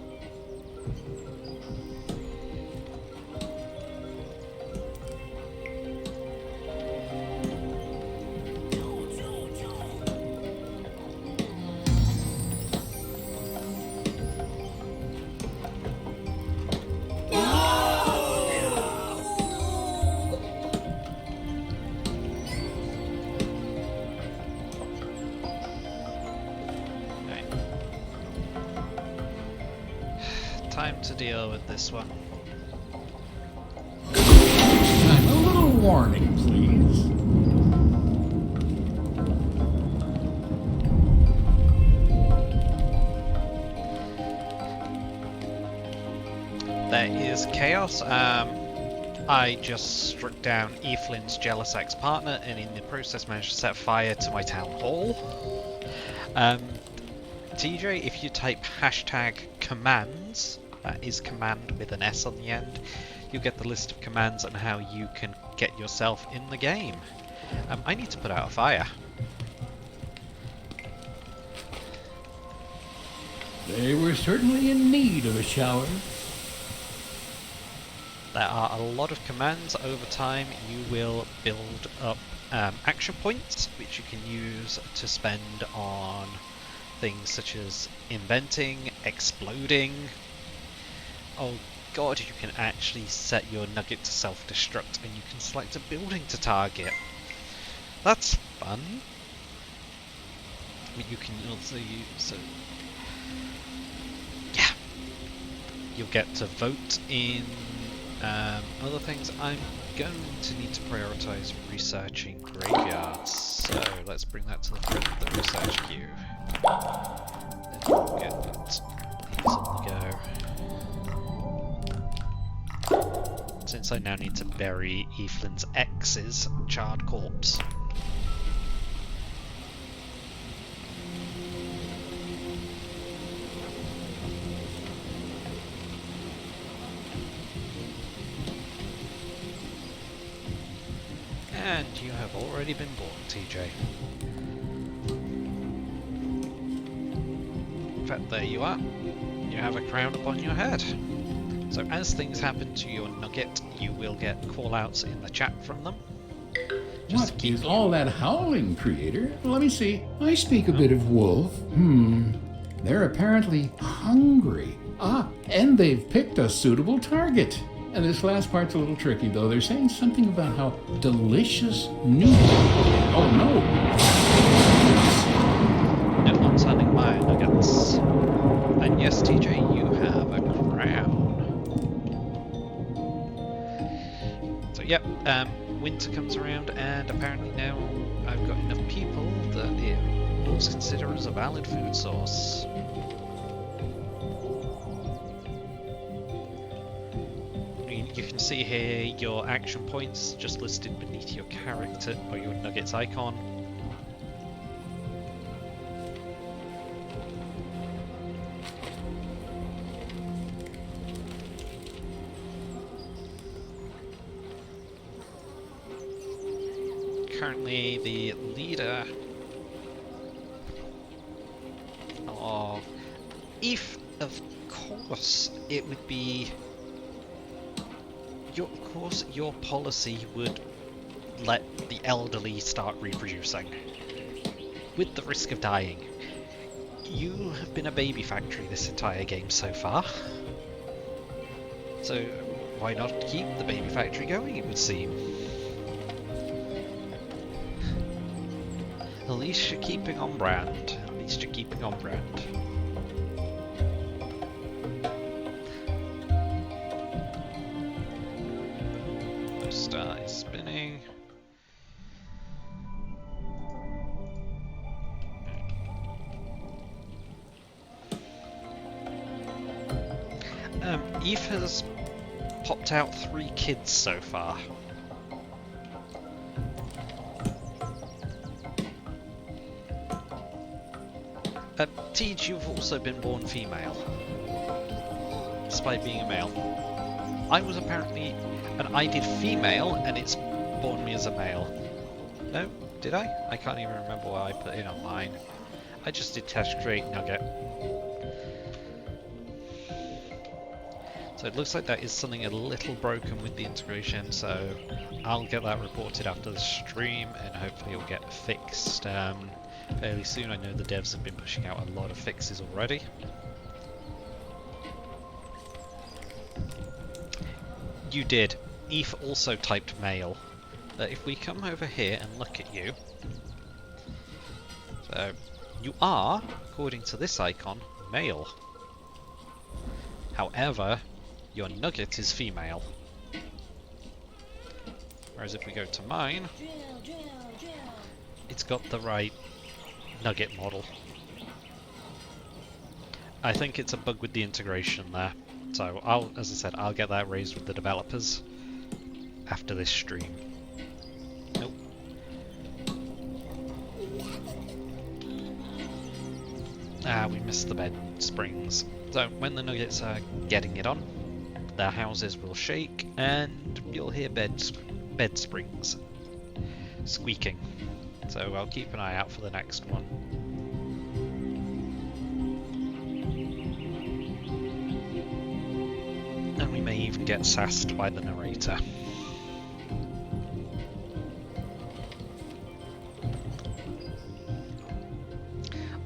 Time to deal with this one. A little warning, please. There is chaos. I just struck down Evelyn's jealous ex-partner and in the process managed to set fire to my town hall. TJ, if you type hashtag commands, that is command with an S on the end, you get the list of commands on how you can get yourself in the game. I need to put out a fire. They were certainly in need of a shower. There are a lot of commands. Over time you will build up action points which you can use to spend on things such as inventing, exploding. Oh god, you can actually set your nugget to self-destruct and you can select a building to target. That's fun. You can also use yeah. You'll get to vote in other things. I'm going to need to prioritize researching graveyards, so let's bring that to the front of the research queue. Then we'll get these on the go. Since I now need to bury Evelyn's ex's charred corpse. And you have already been born, TJ. In fact, there you are. You have a crown upon your head. So as things happen to your nugget, you will get call-outs in the chat from them. Just What is all that howling, creator? Let me see. I speak a bit of wolf. They're apparently hungry. Ah, and they've picked a suitable target. And this last part's a little tricky, though. They're saying something about how delicious noodles. Oh, no. No one's hunting my nuggets. And yes, TJ, you have a crown. So, yep, winter comes around, and apparently now I've got enough people that it was considered as a valid food source. You can see here your action points just listed beneath your character or your nuggets icon. Currently the leader of if of course it would be your policy would let the elderly start reproducing, with the risk of dying. You have been a baby factory this entire game so far, so why not keep the baby factory going, it would seem. At least you're keeping on brand. At least you're keeping on brand. The star is spinning. Eve has popped out 3 kids so far. Tej, you've also been born female, despite being a male. I was apparently, and I did female, and it's born me as a male. No, did I? I can't even remember what I put in on mine. I just did test create nugget. So it looks like that is something a little broken with the integration, so I'll get that reported after the stream and hopefully it'll get fixed fairly soon. I know the devs have been pushing out a lot of fixes already. You did. Eve also typed male. But if we come over here and look at you, so you are, according to this icon, male. However, your nugget is female. Whereas if we go to mine, it's got the right nugget model. I think it's a bug with the integration there. So I'll, as I said, I'll get that raised with the developers after this stream. Nope. Ah, we missed the bed springs. So when the nuggets are getting it on, their houses will shake and you'll hear bed springs squeaking. So I'll keep an eye out for the next one. And we may even get sassed by the narrator.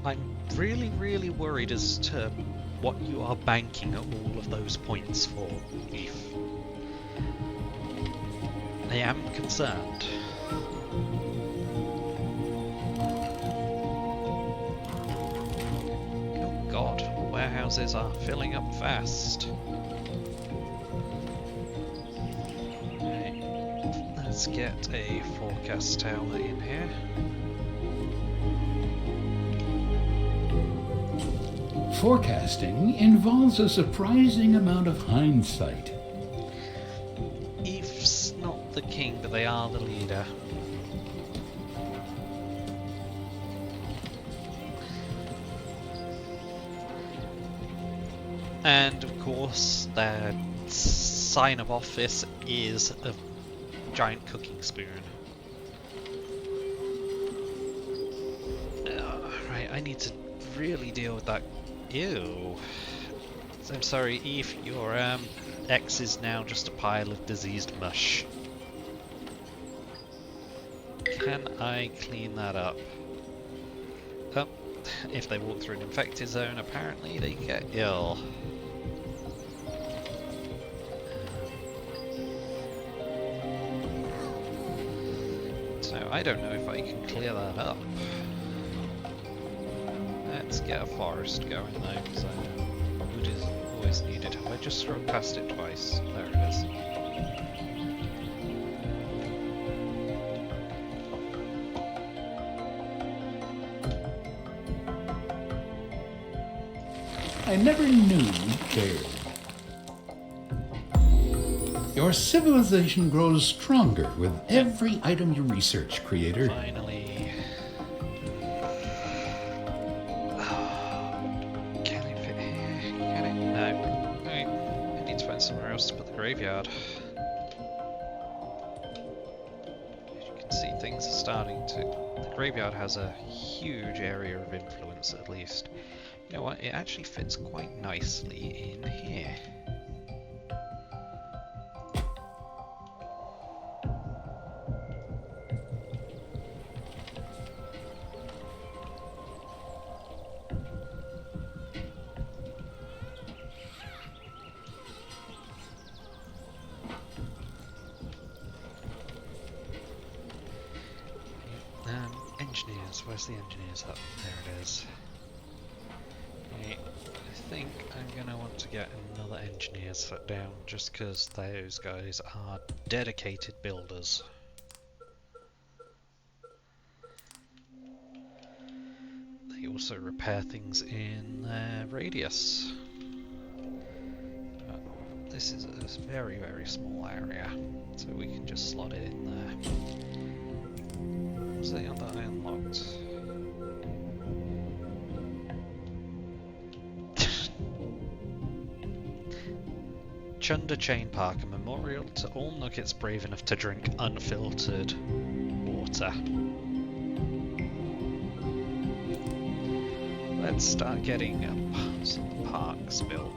I'm really worried as to what you are banking all of those points for, Eve. I am concerned. Oh god, warehouses are filling up fast. Okay, let's get a forecast tower in here. Forecasting involves a surprising amount of hindsight. Eve's not the king, but they are the leader. And of course, their sign of office is a giant cooking spoon. Right, I need to really deal with that. Ew. I'm sorry, Eve, your X is now just a pile of diseased mush. Can I clean that up? Oh, if they walk through an infected zone, apparently they get ill. So I don't know if I can clear that up. Let's get a forest going though, so wood is always needed. Have I just scrolled past it twice? There it is. I never knew you cared. Your civilization grows stronger with every item you research, creator. Finally. Can it fit here? Can it? No. Okay. I need to find somewhere else to put the graveyard. As you can see, things are starting to... The graveyard has a huge area of influence, at least. You know what? It actually fits quite nicely in here. engineers. Where's the engineers hut? There it is. Okay, I think I'm gonna want to get another engineers hut down just because those guys are dedicated builders. They also repair things in their radius. But this is a very, very small area, so we can just slot it in there. Was the other I unlocked? Chunder Chain Park, a memorial to all nuggets brave enough to drink unfiltered water. Let's start getting some parks built.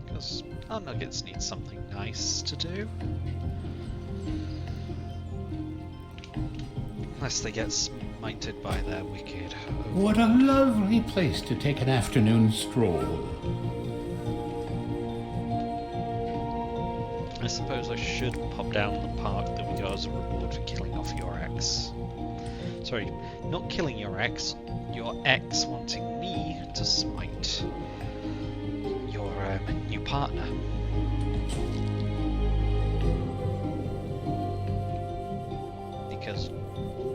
Because our nuggets need something nice to do. Unless they get smited by their wicked. What a lovely place to take an afternoon stroll. I suppose I should pop down the park that we got as a reward for killing off your ex. Sorry, not killing your ex wanting me to smite your new partner. Because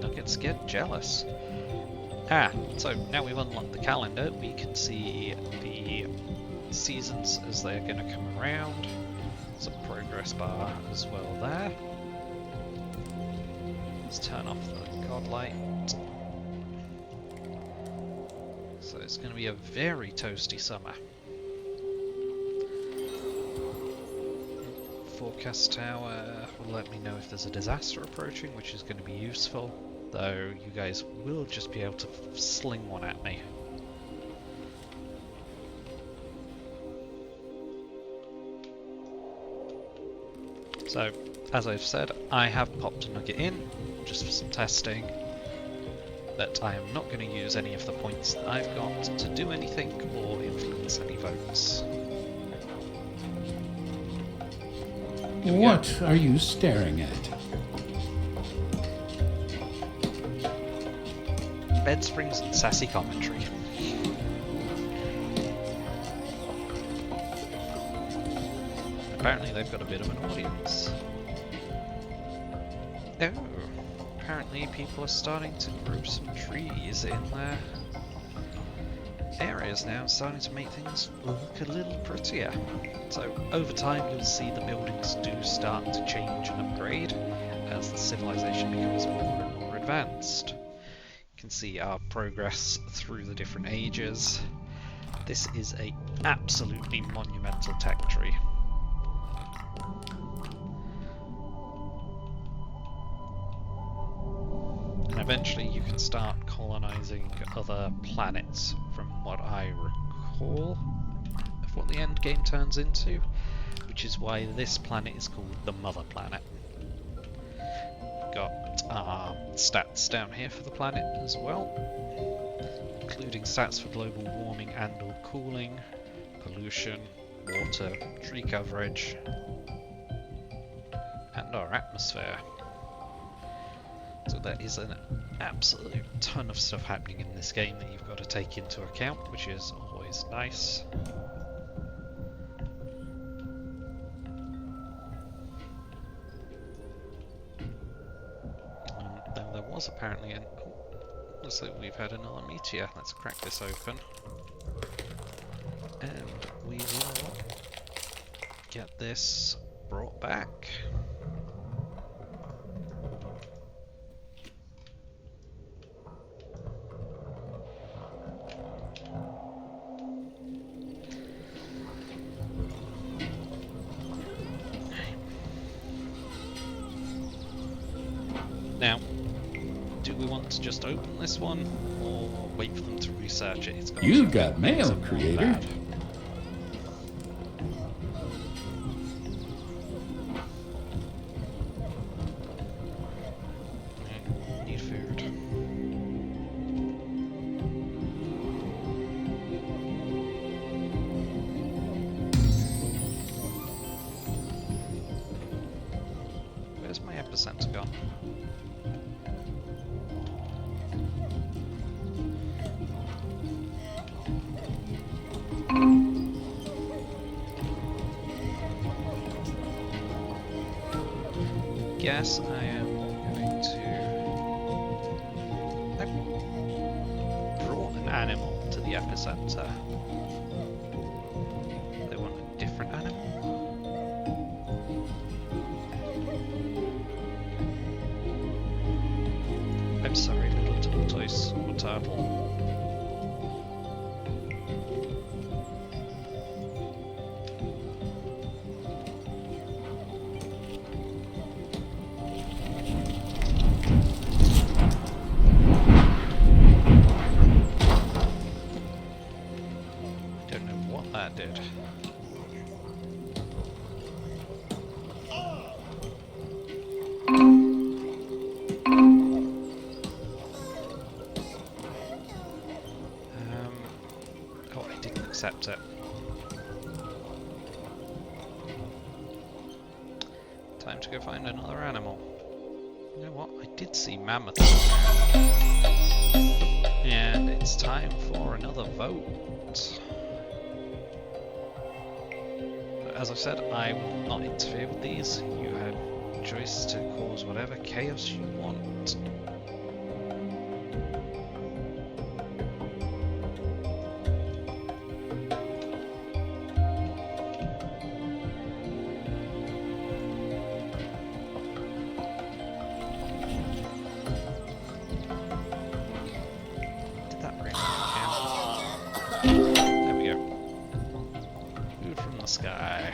nuggets get jealous. So now we've unlocked the calendar, we can see the seasons as they're going to come around. There's a progress bar as well there. Let's turn off the godlight. So it's going to be a very toasty summer. Forecast tower will let me know if there's a disaster approaching, which is going to be useful. Though you guys will just be able to sling one at me. So, as I've said, I have popped a nugget in, just for some testing, but I am not going to use any of the points that I've got to do anything or influence any votes. What are you staring at? Bed springs and sassy commentary. Apparently they've got a bit of an audience. Oh, apparently people are starting to grow some trees in their areas now, starting to make things look a little prettier. So over time you'll see the buildings do start to change and upgrade as the civilization becomes more and more advanced. You can see our progress through the different ages. This is a absolutely monumental tech tree. And eventually you can start colonizing other planets, from what I recall of what the end game turns into, which is why this planet is called the Mother Planet. Got stats down here for the planet as well, including stats for global warming and or cooling, pollution, water, tree coverage, and our atmosphere. So there is an absolute ton of stuff happening in this game that you've got to take into account, which is always nice. Then there was apparently an... Oh, looks like we've had another meteor. Let's crack this open. And we will get this brought back. Now, do we want to just open this one, or wait for them to research it? It's got You've got mail, creator. bad. Need food. Where's my epicenter gone? Guess I am going to... I brought an animal to the epicenter. They want a different animal? I'm sorry, little tortoise or turtle. Don't know what that did. Oh, I didn't accept it. Time to go find another animal. You know what? I did see mammoth. And it's time for another vote. As I said, I will not interfere with these. You have choice to cause whatever chaos you want. Did that rain? Yeah. There we go. Food from the sky.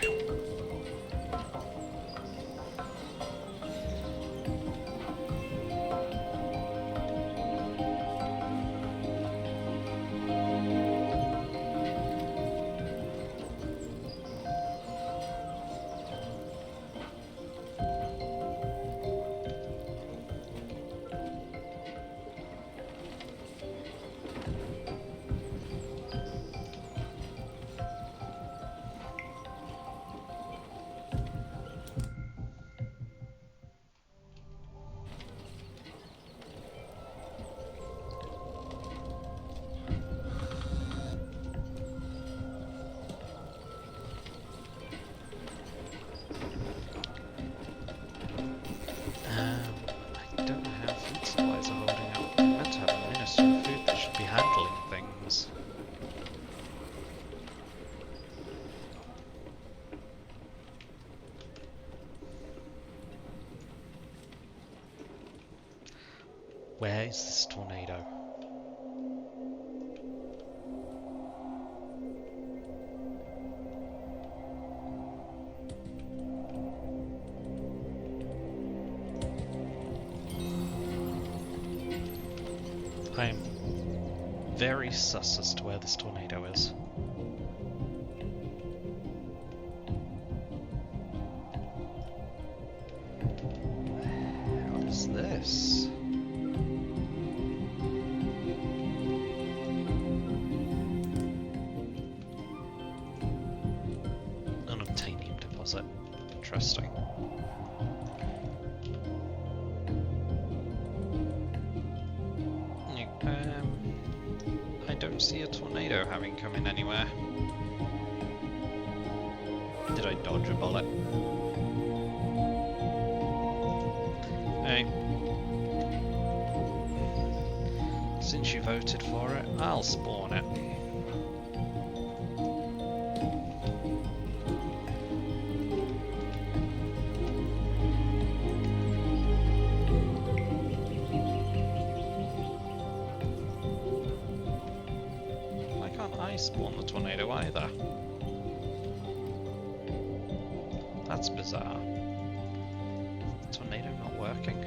I don't know how food supplies are holding out. I'm meant to have a minister of food that should be handling things. Where is this tornado? I'm very sus as to where this tornado is. What is this? An obtainium deposit. Interesting. I don't see a tornado having come in anywhere. Did I dodge a bullet? Hey. Since you voted for it, I'll spawn it. I spawn the tornado either. That's bizarre. Tornado not working.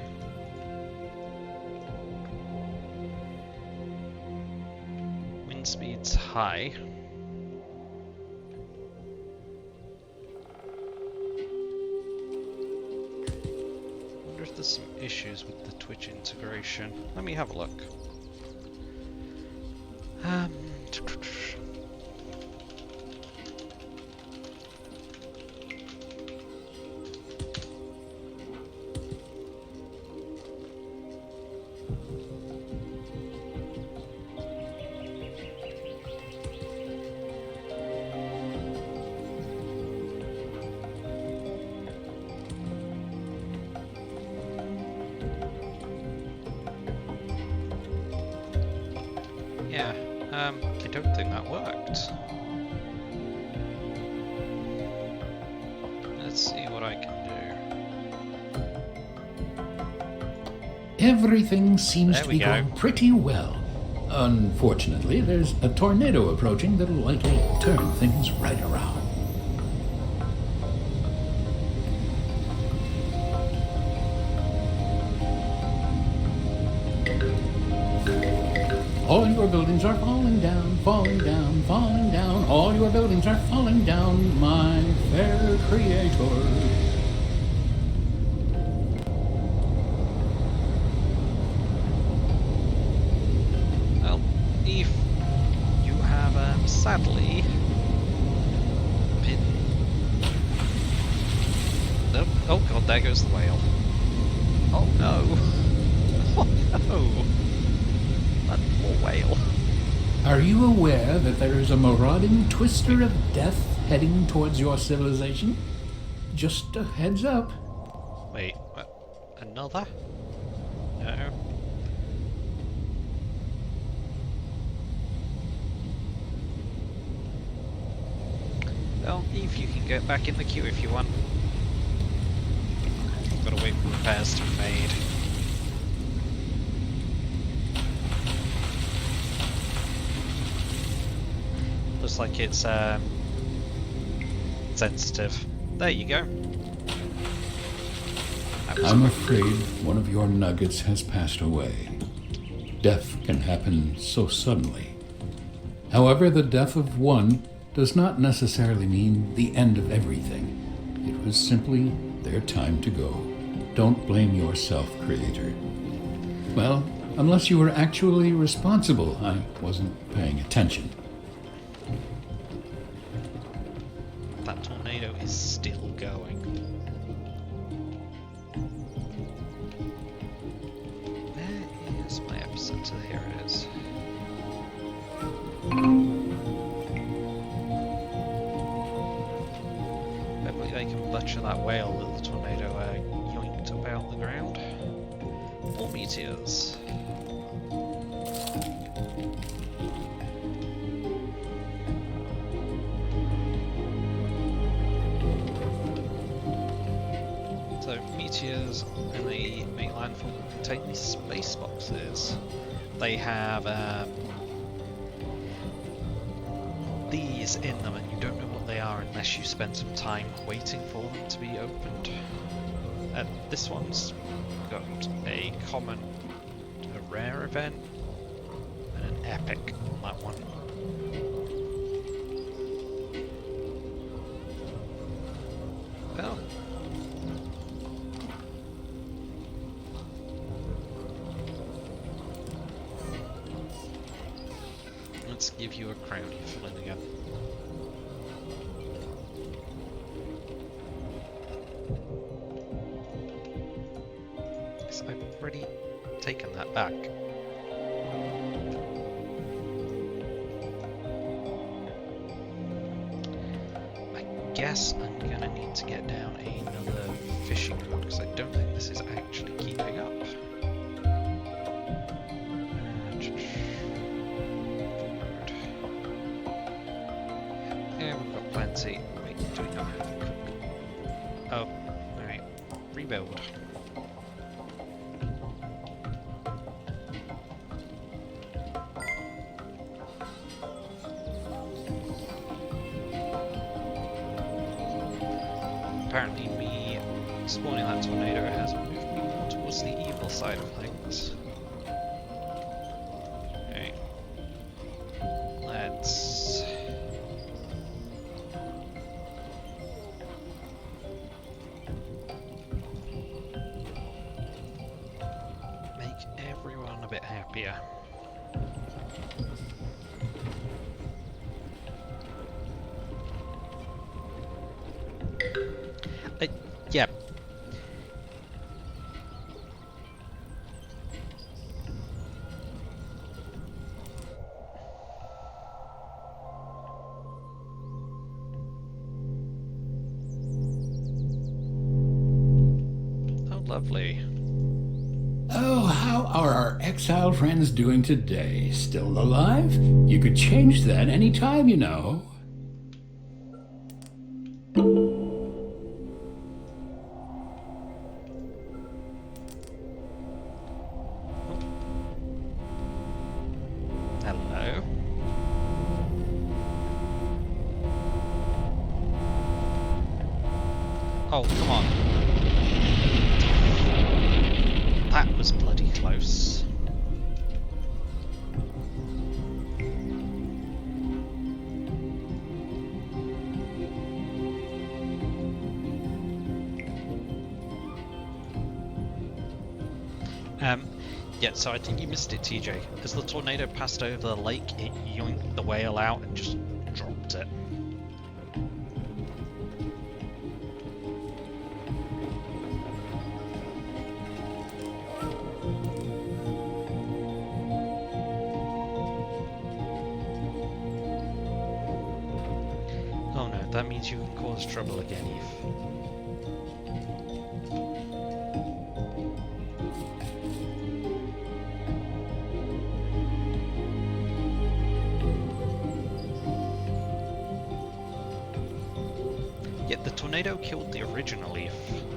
Wind speed's high. Wonder if there's some issues with the Twitch integration. Let me have a look. I don't think that worked. Let's see what I can do. Everything seems There to we be go. going pretty well. Unfortunately, there's a tornado approaching that'll likely turn things right around. All your buildings are falling down, falling down, falling down. All your buildings are falling down, my fair creator. Well, if you have sadly been... Oh god, there goes the whale. Oh no! Oh no! That poor whale. Are you aware that there is a marauding twister of death heading towards your civilization? Just a heads up. Wait, what? Another? No. Well, Eve, you can get back in the queue if you want. Gotta wait for repairs to be made. Looks like it's sensitive. There you go. That was I'm afraid one of your nuggets has passed away. Death can happen so suddenly. However, the death of one does not necessarily mean the end of everything. It was simply their time to go. Don't blame yourself, Creator. Well, unless you were actually responsible, I wasn't paying attention. That tornado is still going. Where is my epicenter? Here it is. Hopefully I can butcher that whale that the tornado yoinked up out of the ground. More meteors. So meteors, when they make landfall, contain these space boxes. They have these in them, and you don't know what they are unless you spend some time waiting for them to be opened. This one's got a common, a rare event, and an epic on that one. Well. Let's give you a crown, you Flanagan. Yes, I've already taken that back. I guess I'm gonna need to get down another fishing rod because I don't think this is actually keeping up. Yeah, we've got plenty. Wait, do we not have a cook? Oh, alright. Rebuild. Apparently me spawning that tornado has moved me more towards the evil side of things. Okay. Let's... make everyone a bit happier. Yeah. Oh, lovely. Oh, how are our exiled friends doing today? Still alive? You could change that any time, you know. Hello. Oh, come on. That was bloody close. Yeah, so I think you missed it, TJ. As the tornado passed over the lake, it yoinked the whale out and just dropped it. Oh no, that means you can cause trouble again, Eve. Yet the tornado killed the original Eve.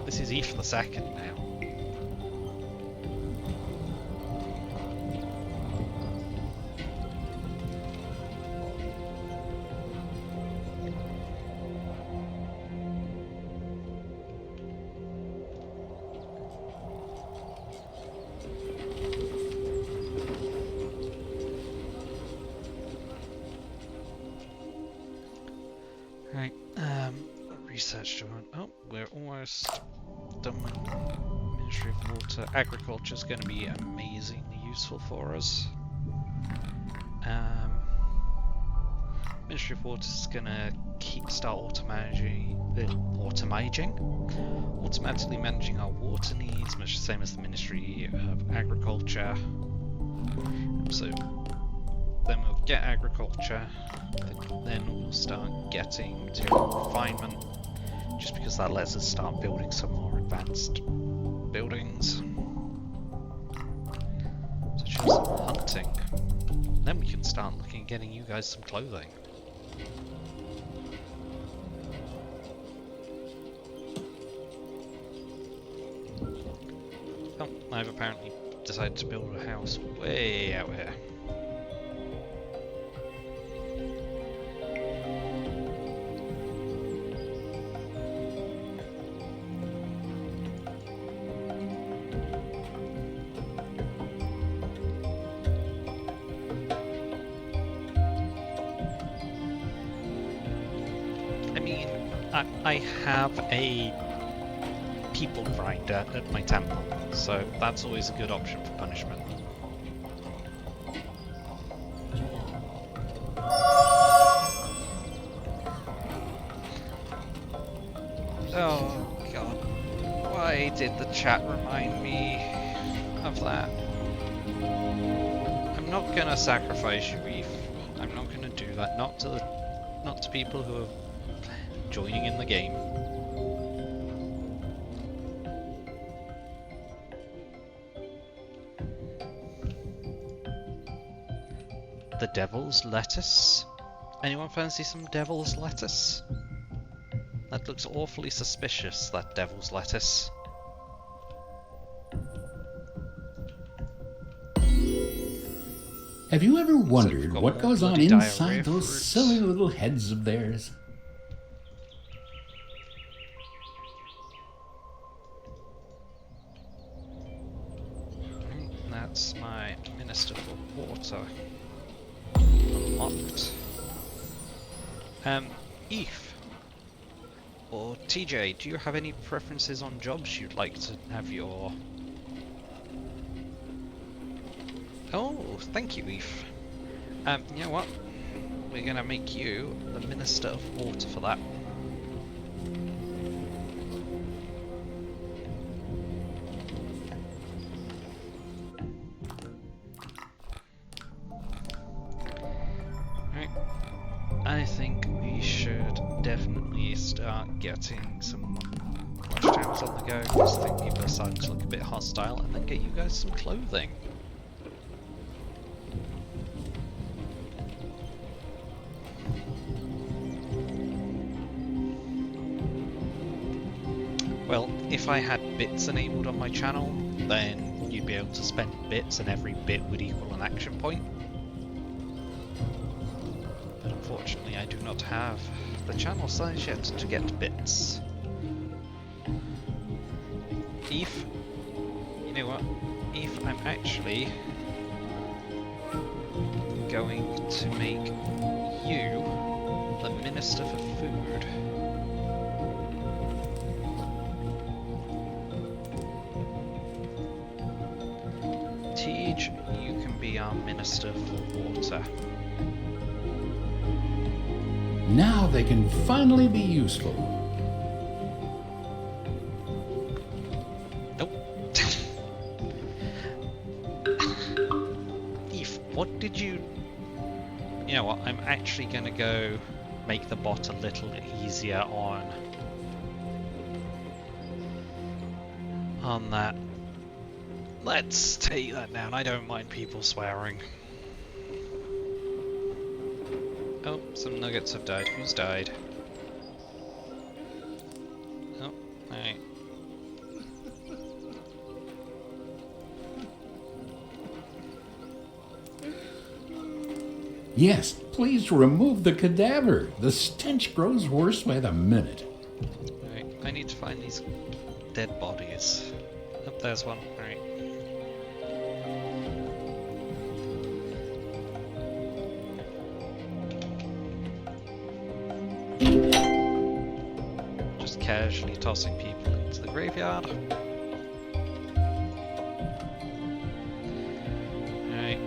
This is Eve the second now. Right, research done. Oh, we're almost done with Ministry of Water. Agriculture is going to be amazingly useful for us. Ministry of Water is going to start automatically managing our water needs, much the same as the Ministry of Agriculture. So then we'll get agriculture, then we'll start getting material refinement, just because that lets us start building some more advanced buildings, such as hunting. Then we can start looking at getting you guys some clothing. Oh, I've apparently decided to build a house way out here. I have a people grinder at my temple, so that's always a good option for punishment. Oh god, why did the chat remind me of that? I'm not gonna sacrifice you, Reef. I'm not gonna do that. Not to people who are joining in the game. The devil's lettuce? Anyone fancy some devil's lettuce? That looks awfully suspicious, that devil's lettuce. Have you ever wondered what goes on inside those fruits. silly little heads of theirs? That's my Minister for Water. Unlocked. Eve or TJ, do you have any preferences on jobs you'd like to have your... Oh, thank you, Eve. You know what? We're gonna make you the Minister of Water for that. Right. I think we should definitely start getting some watchtowers things on the go, because I think people are starting to look a bit hostile, and then get you guys some clothing. Well, if I had bits enabled on my channel, then you'd be able to spend bits and every bit would equal an action point. But unfortunately I do not have the channel size yet to get bits. If, you know what, if I'm actually going to make you the Minister for Food. You can be our Minister for Water. Now they can finally be useful. Nope. Eve, what did you... You know what, I'm actually gonna go make the bot a little easier on that. Let's take that down. I don't mind people swearing. Oh, some nuggets have died. Who's died? Oh, alright. Yes, please remove the cadaver. The stench grows worse by the minute. Alright, I need to find these dead bodies. Oh, there's one. Alright. Just casually tossing people into the graveyard. Alright.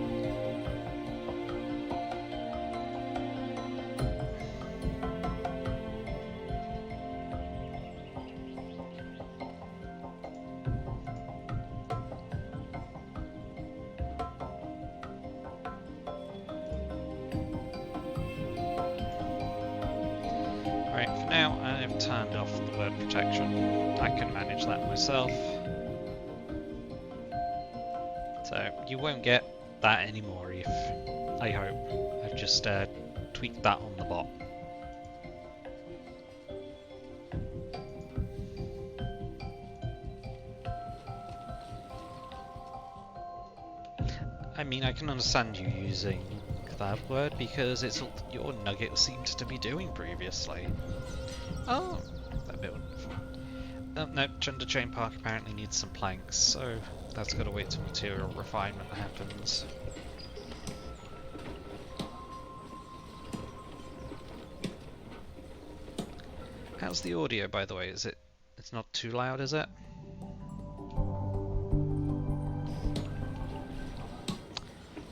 Right, for now I've turned off the bird protection. I can manage that myself. So you won't get that anymore, Eve. I hope. I've just tweaked that on the bot. I mean, I can understand you using that word because it's what your nugget seemed to be doing previously. Oh, that bit wonderful. No, Chunder Chain Park apparently needs some planks, so that's got to wait till material refinement happens. How's the audio, by the way? Is it? It's not too loud, is it?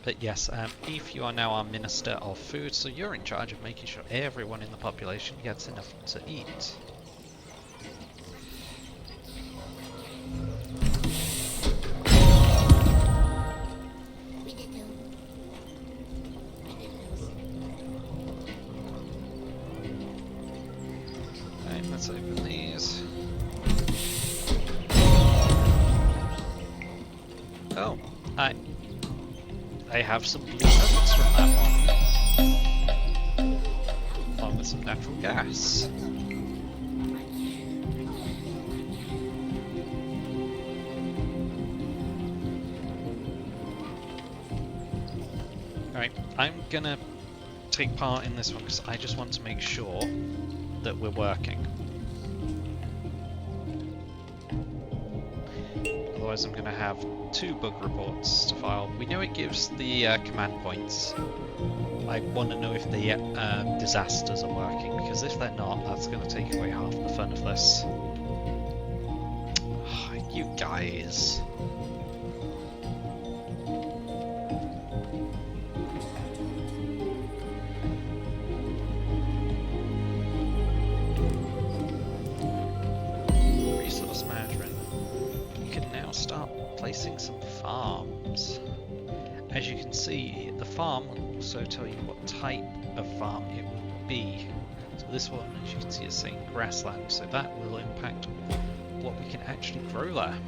But yes, Eve, you are now our Minister of Food, so you're in charge of making sure everyone in the population gets enough to eat. Right, let's open these. Oh, I have some blue nuggets from that one, along with some natural gas. Alright, I'm gonna take part in this one because I just want to make sure that we're working. Otherwise I'm going to have 2 bug reports to file. We know it gives the command points. I want to know if the disasters are working, because if they're not, that's going to take away half the fun of this. You guys. Resource management. You can now start placing some farms. As you can see, the farm will also tell you what type of farm it will be. So this one, as you can see, is saying grassland, so that will impact what we can actually grow there.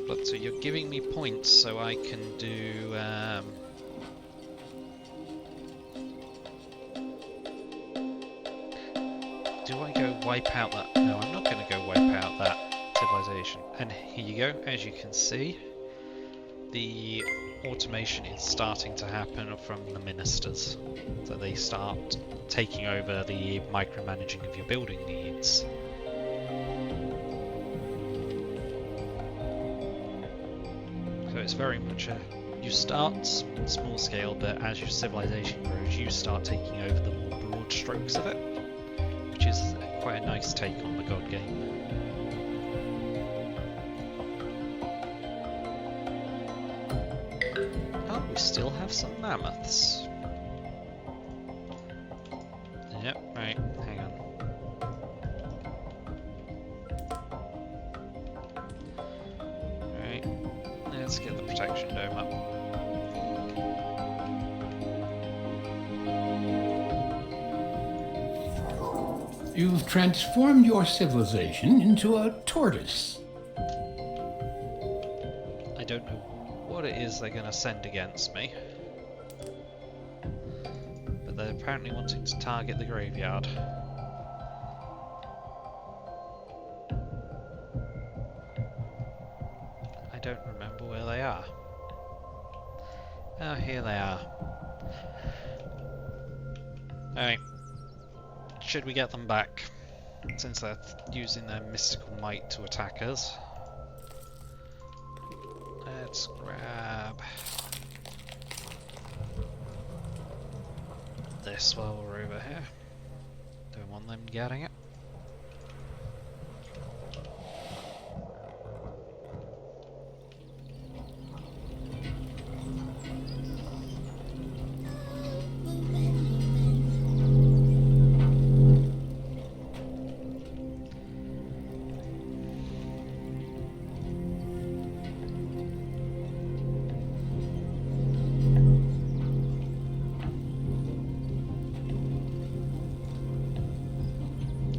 But so you're giving me points so I can do do I go wipe out that? No, I'm not going to go wipe out that civilization. And here you go. As you can see, the automation is starting to happen from the ministers. So they start taking over the micromanaging of your building needs. So it's very much a, you start small scale, but as your civilization grows, you start taking over the more broad strokes of it, which is quite a nice take on the God game. Oh, we still have some mammoths. Yep, right, hang on. Right, let's get the protection dome up. You've transformed your civilization into a tortoise. I don't know what it is they're going to send against me. But they're apparently wanting to target the graveyard. I don't remember where they are. Oh, here they are. Alright. Should we get them back? Since they're using their mystical might to attack us. Let's grab this while we're over here. Don't want them getting it.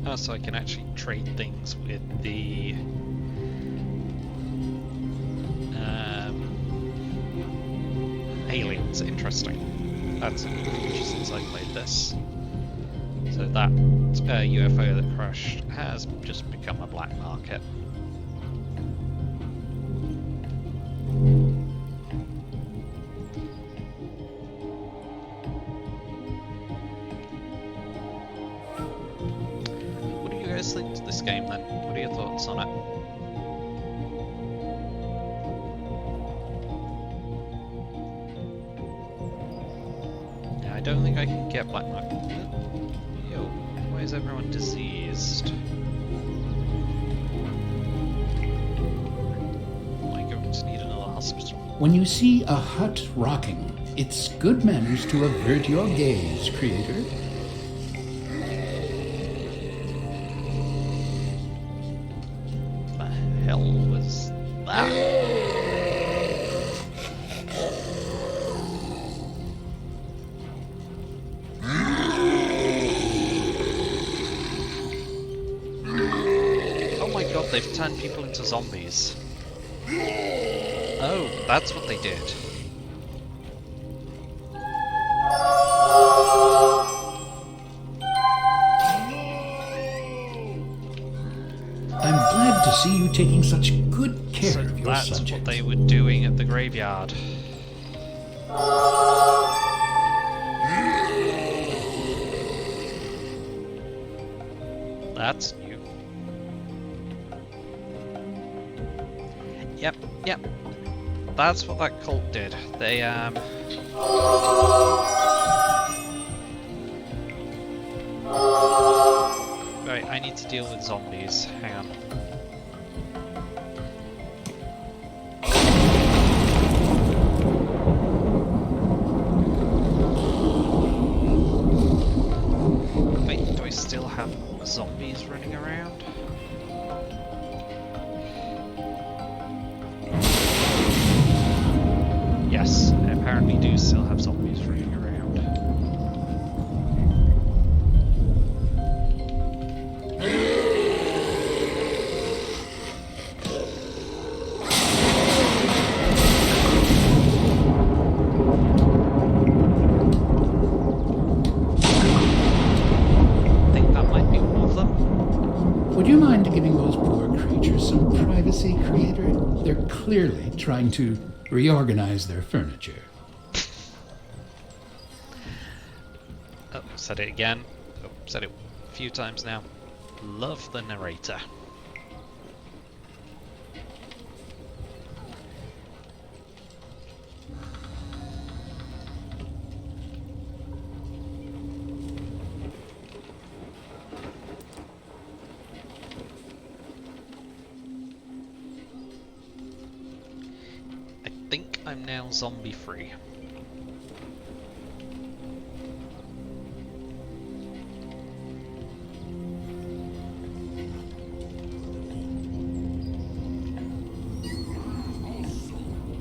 Oh, so I can actually trade things with the aliens. Interesting. That's a new feature since I played this. So that UFO that crashed has just become a black market. Think to this game then? What are your thoughts on it? Yeah, I don't think I can get black market. Yo, why is everyone diseased? Am I going to need another hospital? When you see a hut rocking, it's good manners to avert your gaze, creator. They've turned people into zombies. Oh, that's what they did. I'm glad to see you taking such good care So of your that's subject. what they were doing at the graveyard. That's new. Yep. That's what that cult did. They, Right, I need to deal with zombies. Hang on. Wait, do I still have zombies running around? Yes, I apparently do still have zombies running around. you mind giving those poor creatures some privacy, Creator? They're clearly trying to reorganize their furniture. Oh, said it again. Oh, said it a few times now. Love the narrator. I think I'm now zombie free.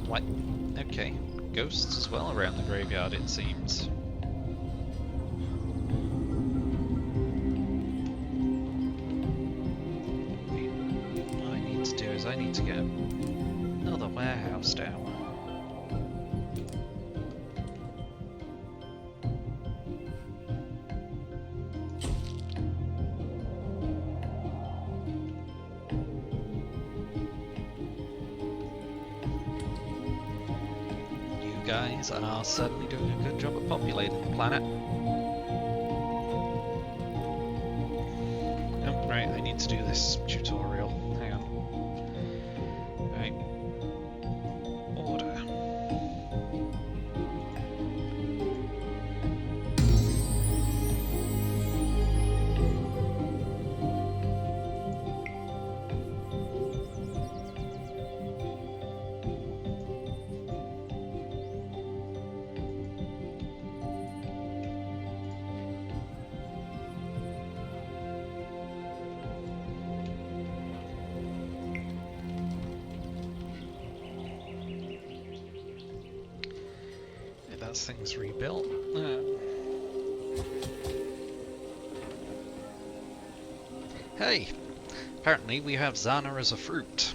What? Okay. Ghosts as well around the graveyard, it seems. What I need to do is I need to get another warehouse down. Guys are certainly doing a good job of populating the planet. Oh, right, I need to do this tutorial. Hang on. Right. Order. That's things rebuilt. Hey! Apparently we have Zana as a fruit.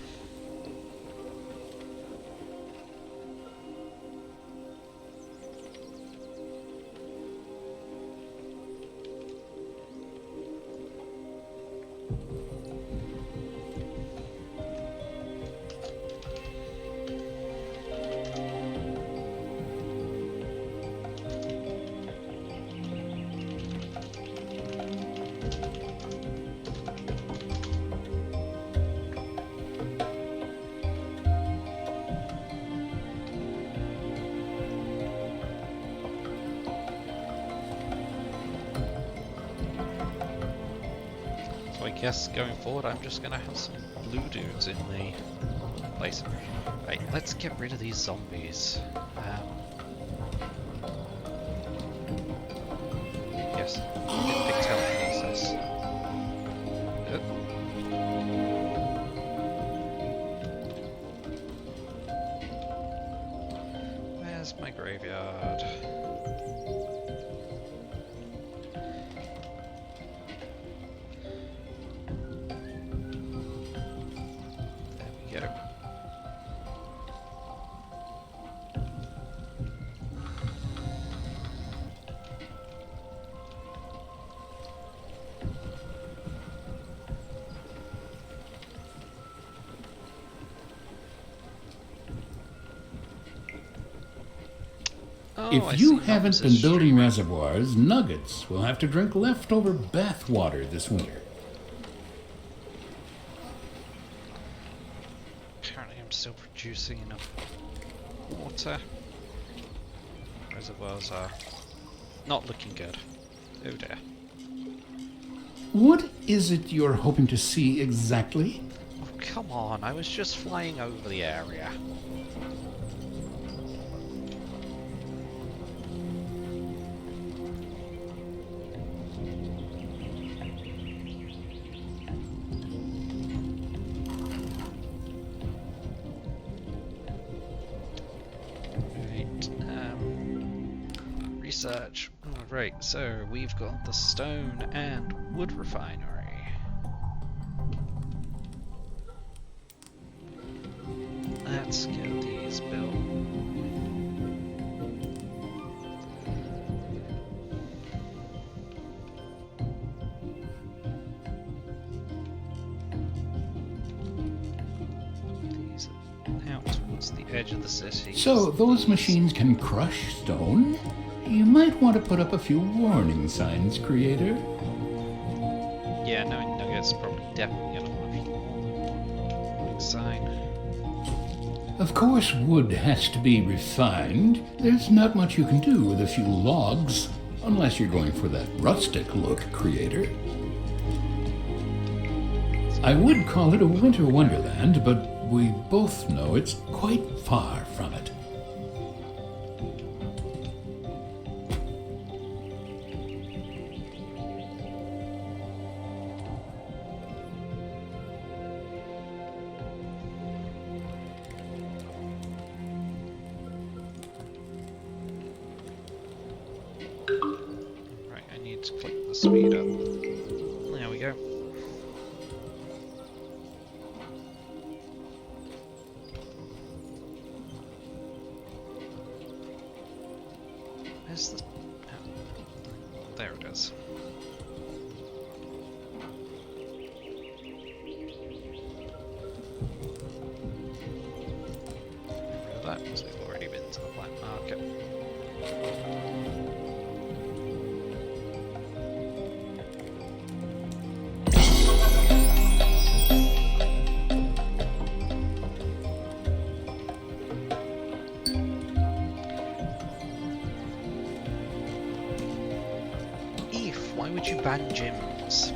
So I guess going forward I'm just gonna have some blue dudes in the place. Right, let's get rid of these zombies. Yes, get pick telekinesis. Where's my graveyard? If you haven't been building reservoirs, Nuggets will have to drink leftover bath water this winter. Apparently I'm still producing enough water. Reservoirs are not looking good. Oh dear. What is it you're hoping to see exactly? Oh, come on, I was just flying over the area. Research. Right, so we've got the stone and wood refinery. Let's get these built. towards the edge of the city. So those machines can crush stone? You might want to put up a few warning signs, creator. Yeah, knowing Nugget's probably definitely gonna want a few more. Big sign. Of course, wood has to be refined. There's not much you can do with a few logs, unless you're going for that rustic look, creator. I would call it a winter wonderland, but we both know it's quite far from it. Right, I need to click the speed up. There we go. Where's the... Oh, there it is. That was we've already been to the black market. Why would you ban gyms?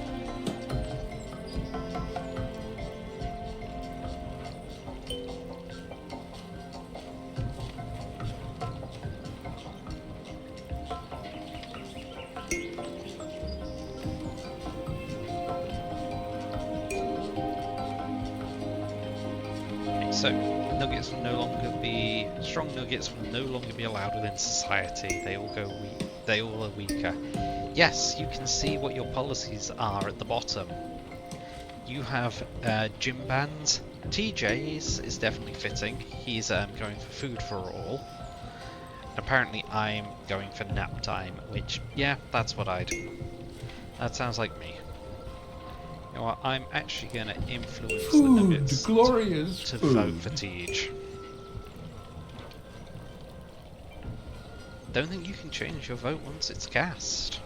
Okay, so nuggets will no longer be strong. Nuggets will no longer be allowed within society. They all go weak. They all are weaker. Yes, you can see what your policies are at the bottom. You have gym bans. TJ's is definitely fitting. He's going for food for all. Apparently I'm going for nap time, which, yeah, that's what I do. That sounds like me. You know what, I'm actually going to influence the nuggets Glorious to food. vote for Tej. Don't think you can change your vote once it's cast.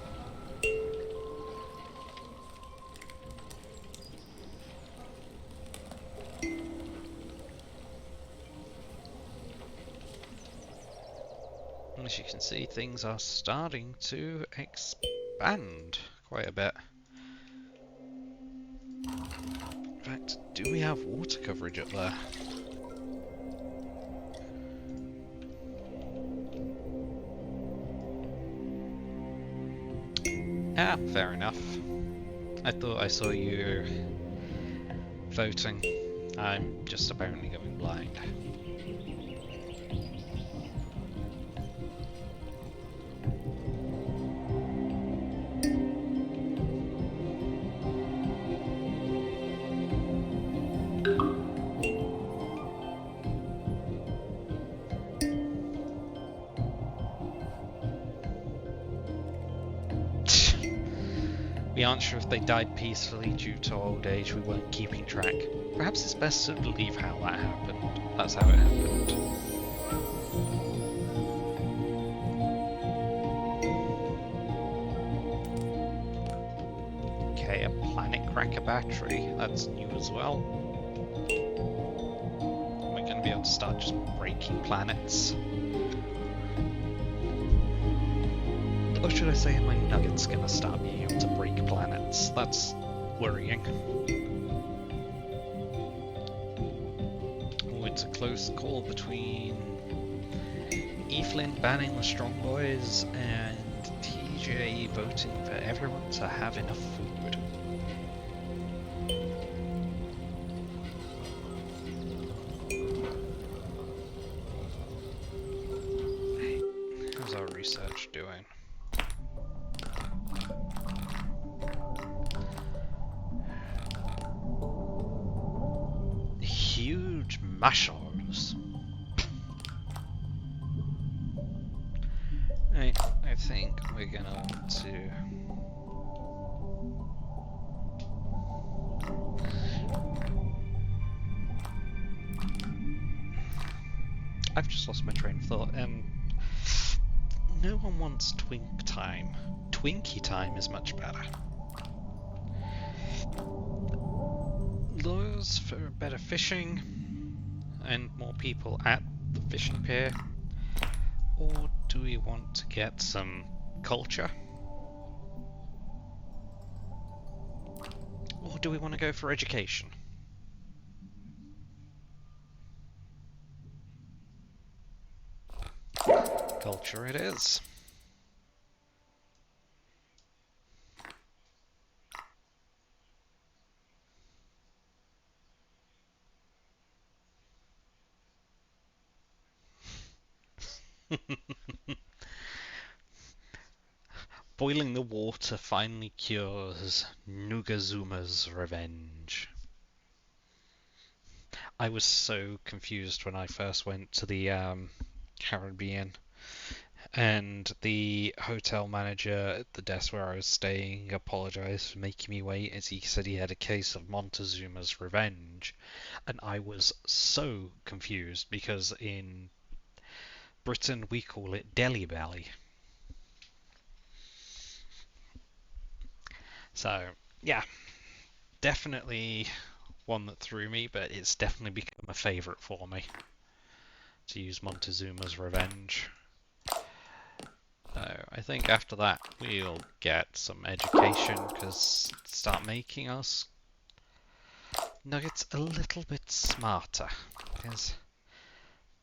As you can see, things are starting to expand quite a bit. In fact, do we have water coverage up there? Ah, fair enough. I thought I saw you voting. I'm just apparently going blind. We aren't sure if they died peacefully due to old age. We weren't keeping track. Perhaps it's best to believe how that happened. That's how it happened. Okay, a planet cracker battery. That's new as well. We're going to be able to start just breaking planets. Or should I say, my nugget's gonna start being able to break planets? That's worrying. Oh, it's a close call between Evelyn banning the Strong Boys and TJ voting for everyone to have enough food. Hey, how's our research doing? Huge mushrooms. Right, I think we're gonna want to I've just lost my train of thought. No one wants twink time. Twinkie time is much better. Lures for better fishing and more people at the fishing pier, or do we want to get some culture, or do we want to go for education? Culture it is. Boiling the water finally cures Nugazuma's revenge. I was so confused when I first went to the Caribbean, and the hotel manager at the desk where I was staying apologized for making me wait, as he said he had a case of Montezuma's revenge, and I was so confused because in Britain we call it Delhi Belly. So yeah, definitely one that threw me, but it's definitely become a favourite for me to use Montezuma's revenge. So I think after that we'll get some education, because start making us nuggets a little bit smarter, because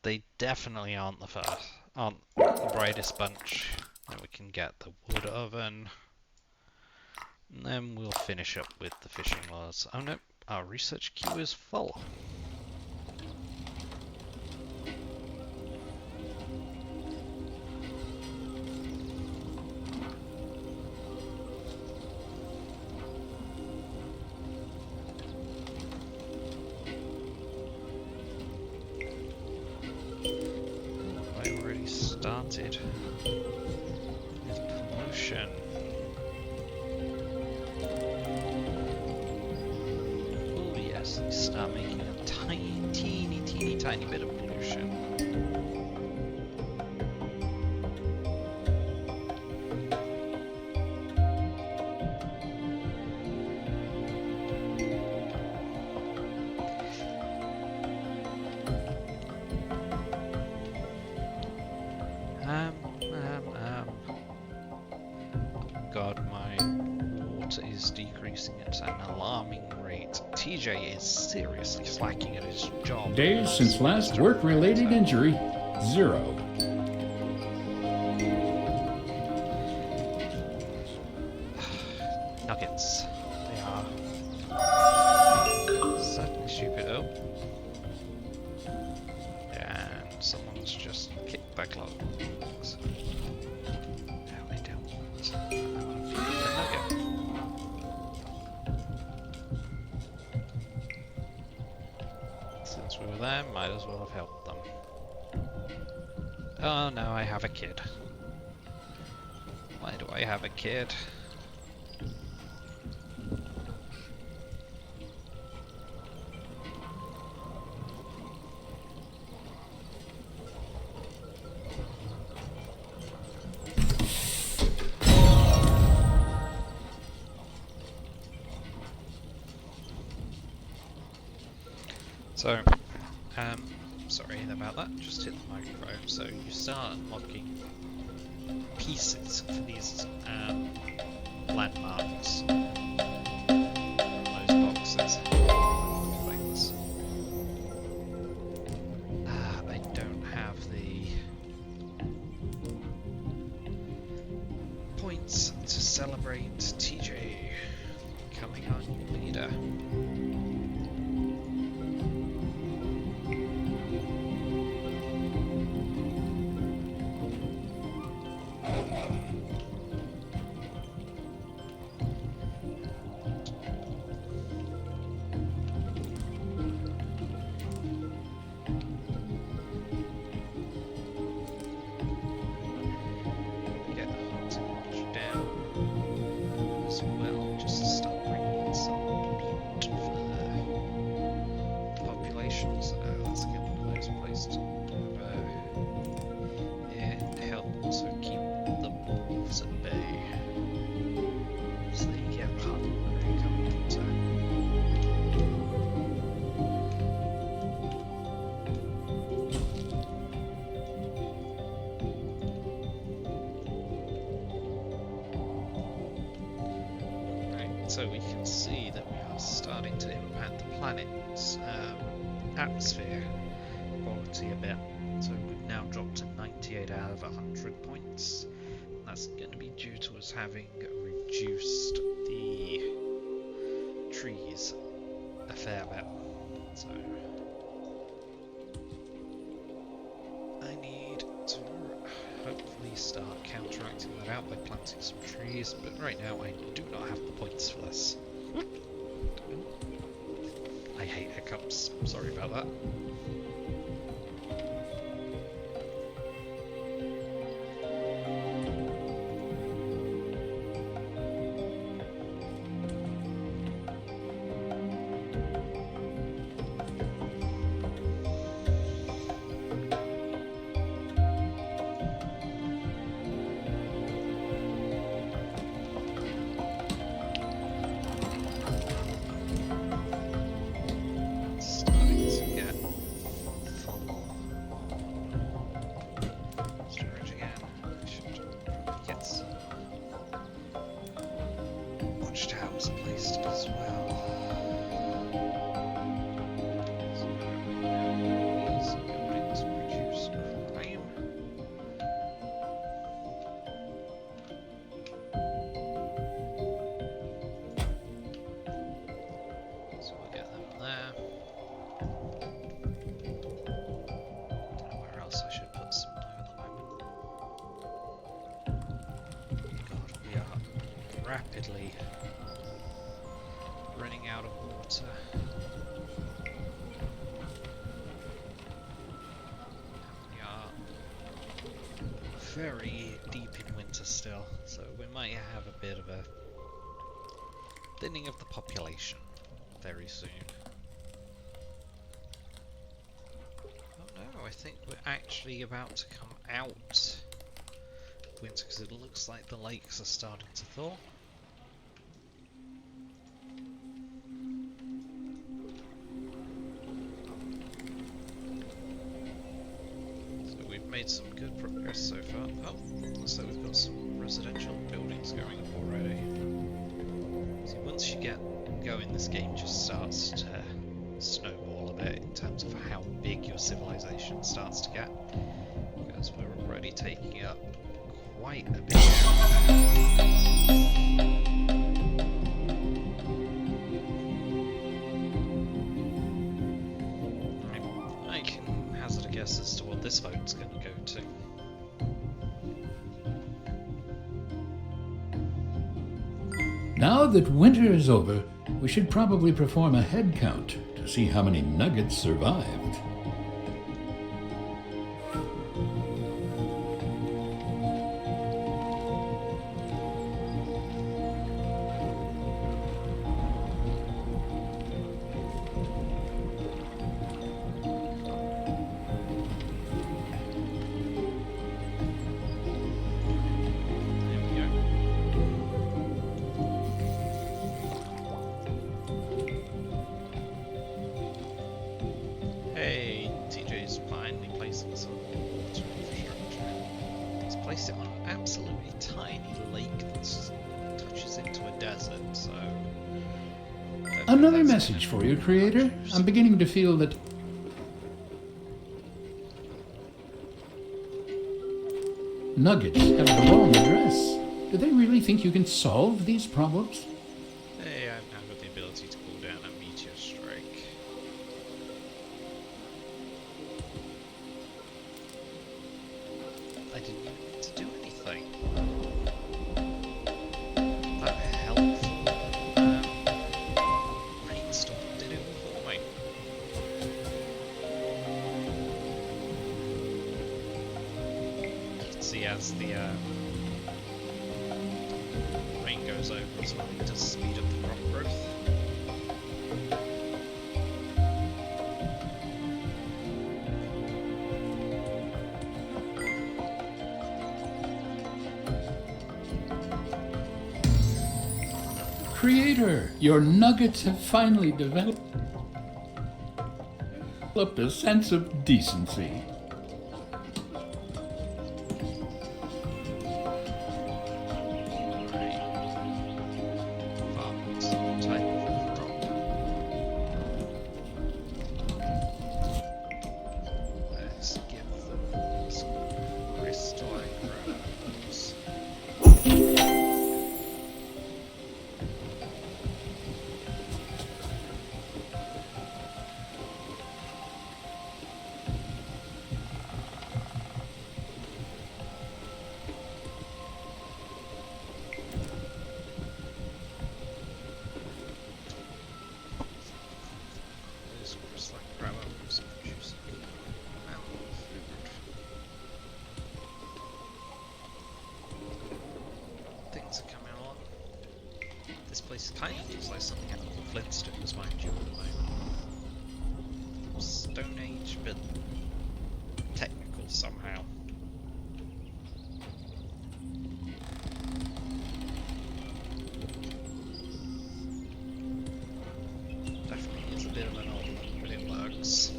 they definitely aren't the brightest bunch. Then we can get the wood oven, and then we'll finish up with the fishing lures. Oh no, our research queue is full. I already started with pollution. Oh yes, they start making a teeny tiny bit of pollution. God, my water is decreasing at an alarming rate. TJ is seriously slacking at his job. Days since last work-related injury, 0. Nuggets. They are certainly stupid. Oh. And someone's just kicked back logs. No, I don't want. I want to feed the nugget. Since we were there, might as well have helped them. Oh no, I have a kid. Why do I have a kid? So, sorry about that, just hit the microphone. So you start unlocking pieces for these landmarks, those boxes, things. I don't have the points to celebrate TJ becoming our new leader. So we can see that we are starting to impact the planet's atmosphere quality a bit. So we've now dropped to 98 out of 100 points. And that's going to be due to us having reduced the trees a fair bit. So I need to hopefully start counteracting that out by planting some trees, but right now I do not have the points for this. I hate hiccups, sorry about that. Rapidly running out of water. We are very deep in winter still, so we might have a bit of a thinning of the population very soon. Oh no, I think we're actually about to come out of winter because it looks like the lakes are starting to thaw. Made some good progress so far. Oh, looks like we've got some residential buildings going up already. See, once you get going, this game just starts to snowball a bit in terms of how big your civilization starts to get, because we're already taking up quite a bit. I can hazard a guess as to what this vote's going to go to. Now that winter is over, we should probably perform a head count to see how many nuggets survived. Placed it on an absolutely tiny lake that touches into a desert, so... Another message for you, Creator. I'm beginning to feel that... Nuggets have the wrong address. Do they really think you can solve these problems? Hey, I've now got the ability to pull down a meteor strike. I didn't even need to do anything. That helpful rainstorm did it for me. You can see as the rain goes over as well, it does speed up the crop growth. Creator, your nuggets have finally developed a sense of decency. Farmers This place kind of looks like something out of the Flintstones, mind you, at the moment. Stone Age, but technical somehow. Definitely is a bit of an old one, but it works.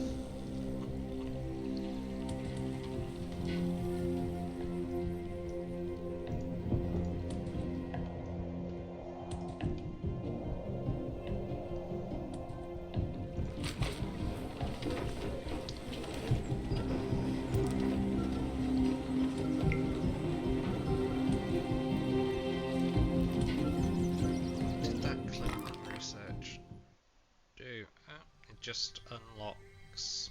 Just unlocks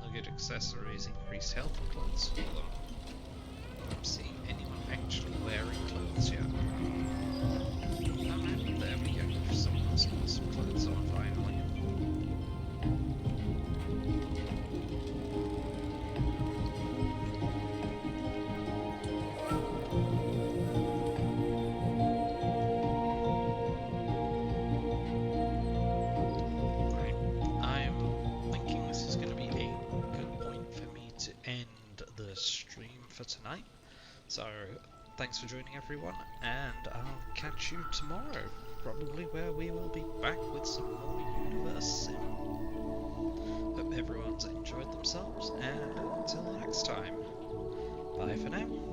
nugget accessories, increased health and clothes for them. I don't see anyone actually wearing clothes yet. Oh, there we go. Someone's got some clothes on finally. For tonight. So thanks for joining everyone, and I'll catch you tomorrow, probably where we will be back with some more Universim. Hope everyone's enjoyed themselves, and until next time, bye for now.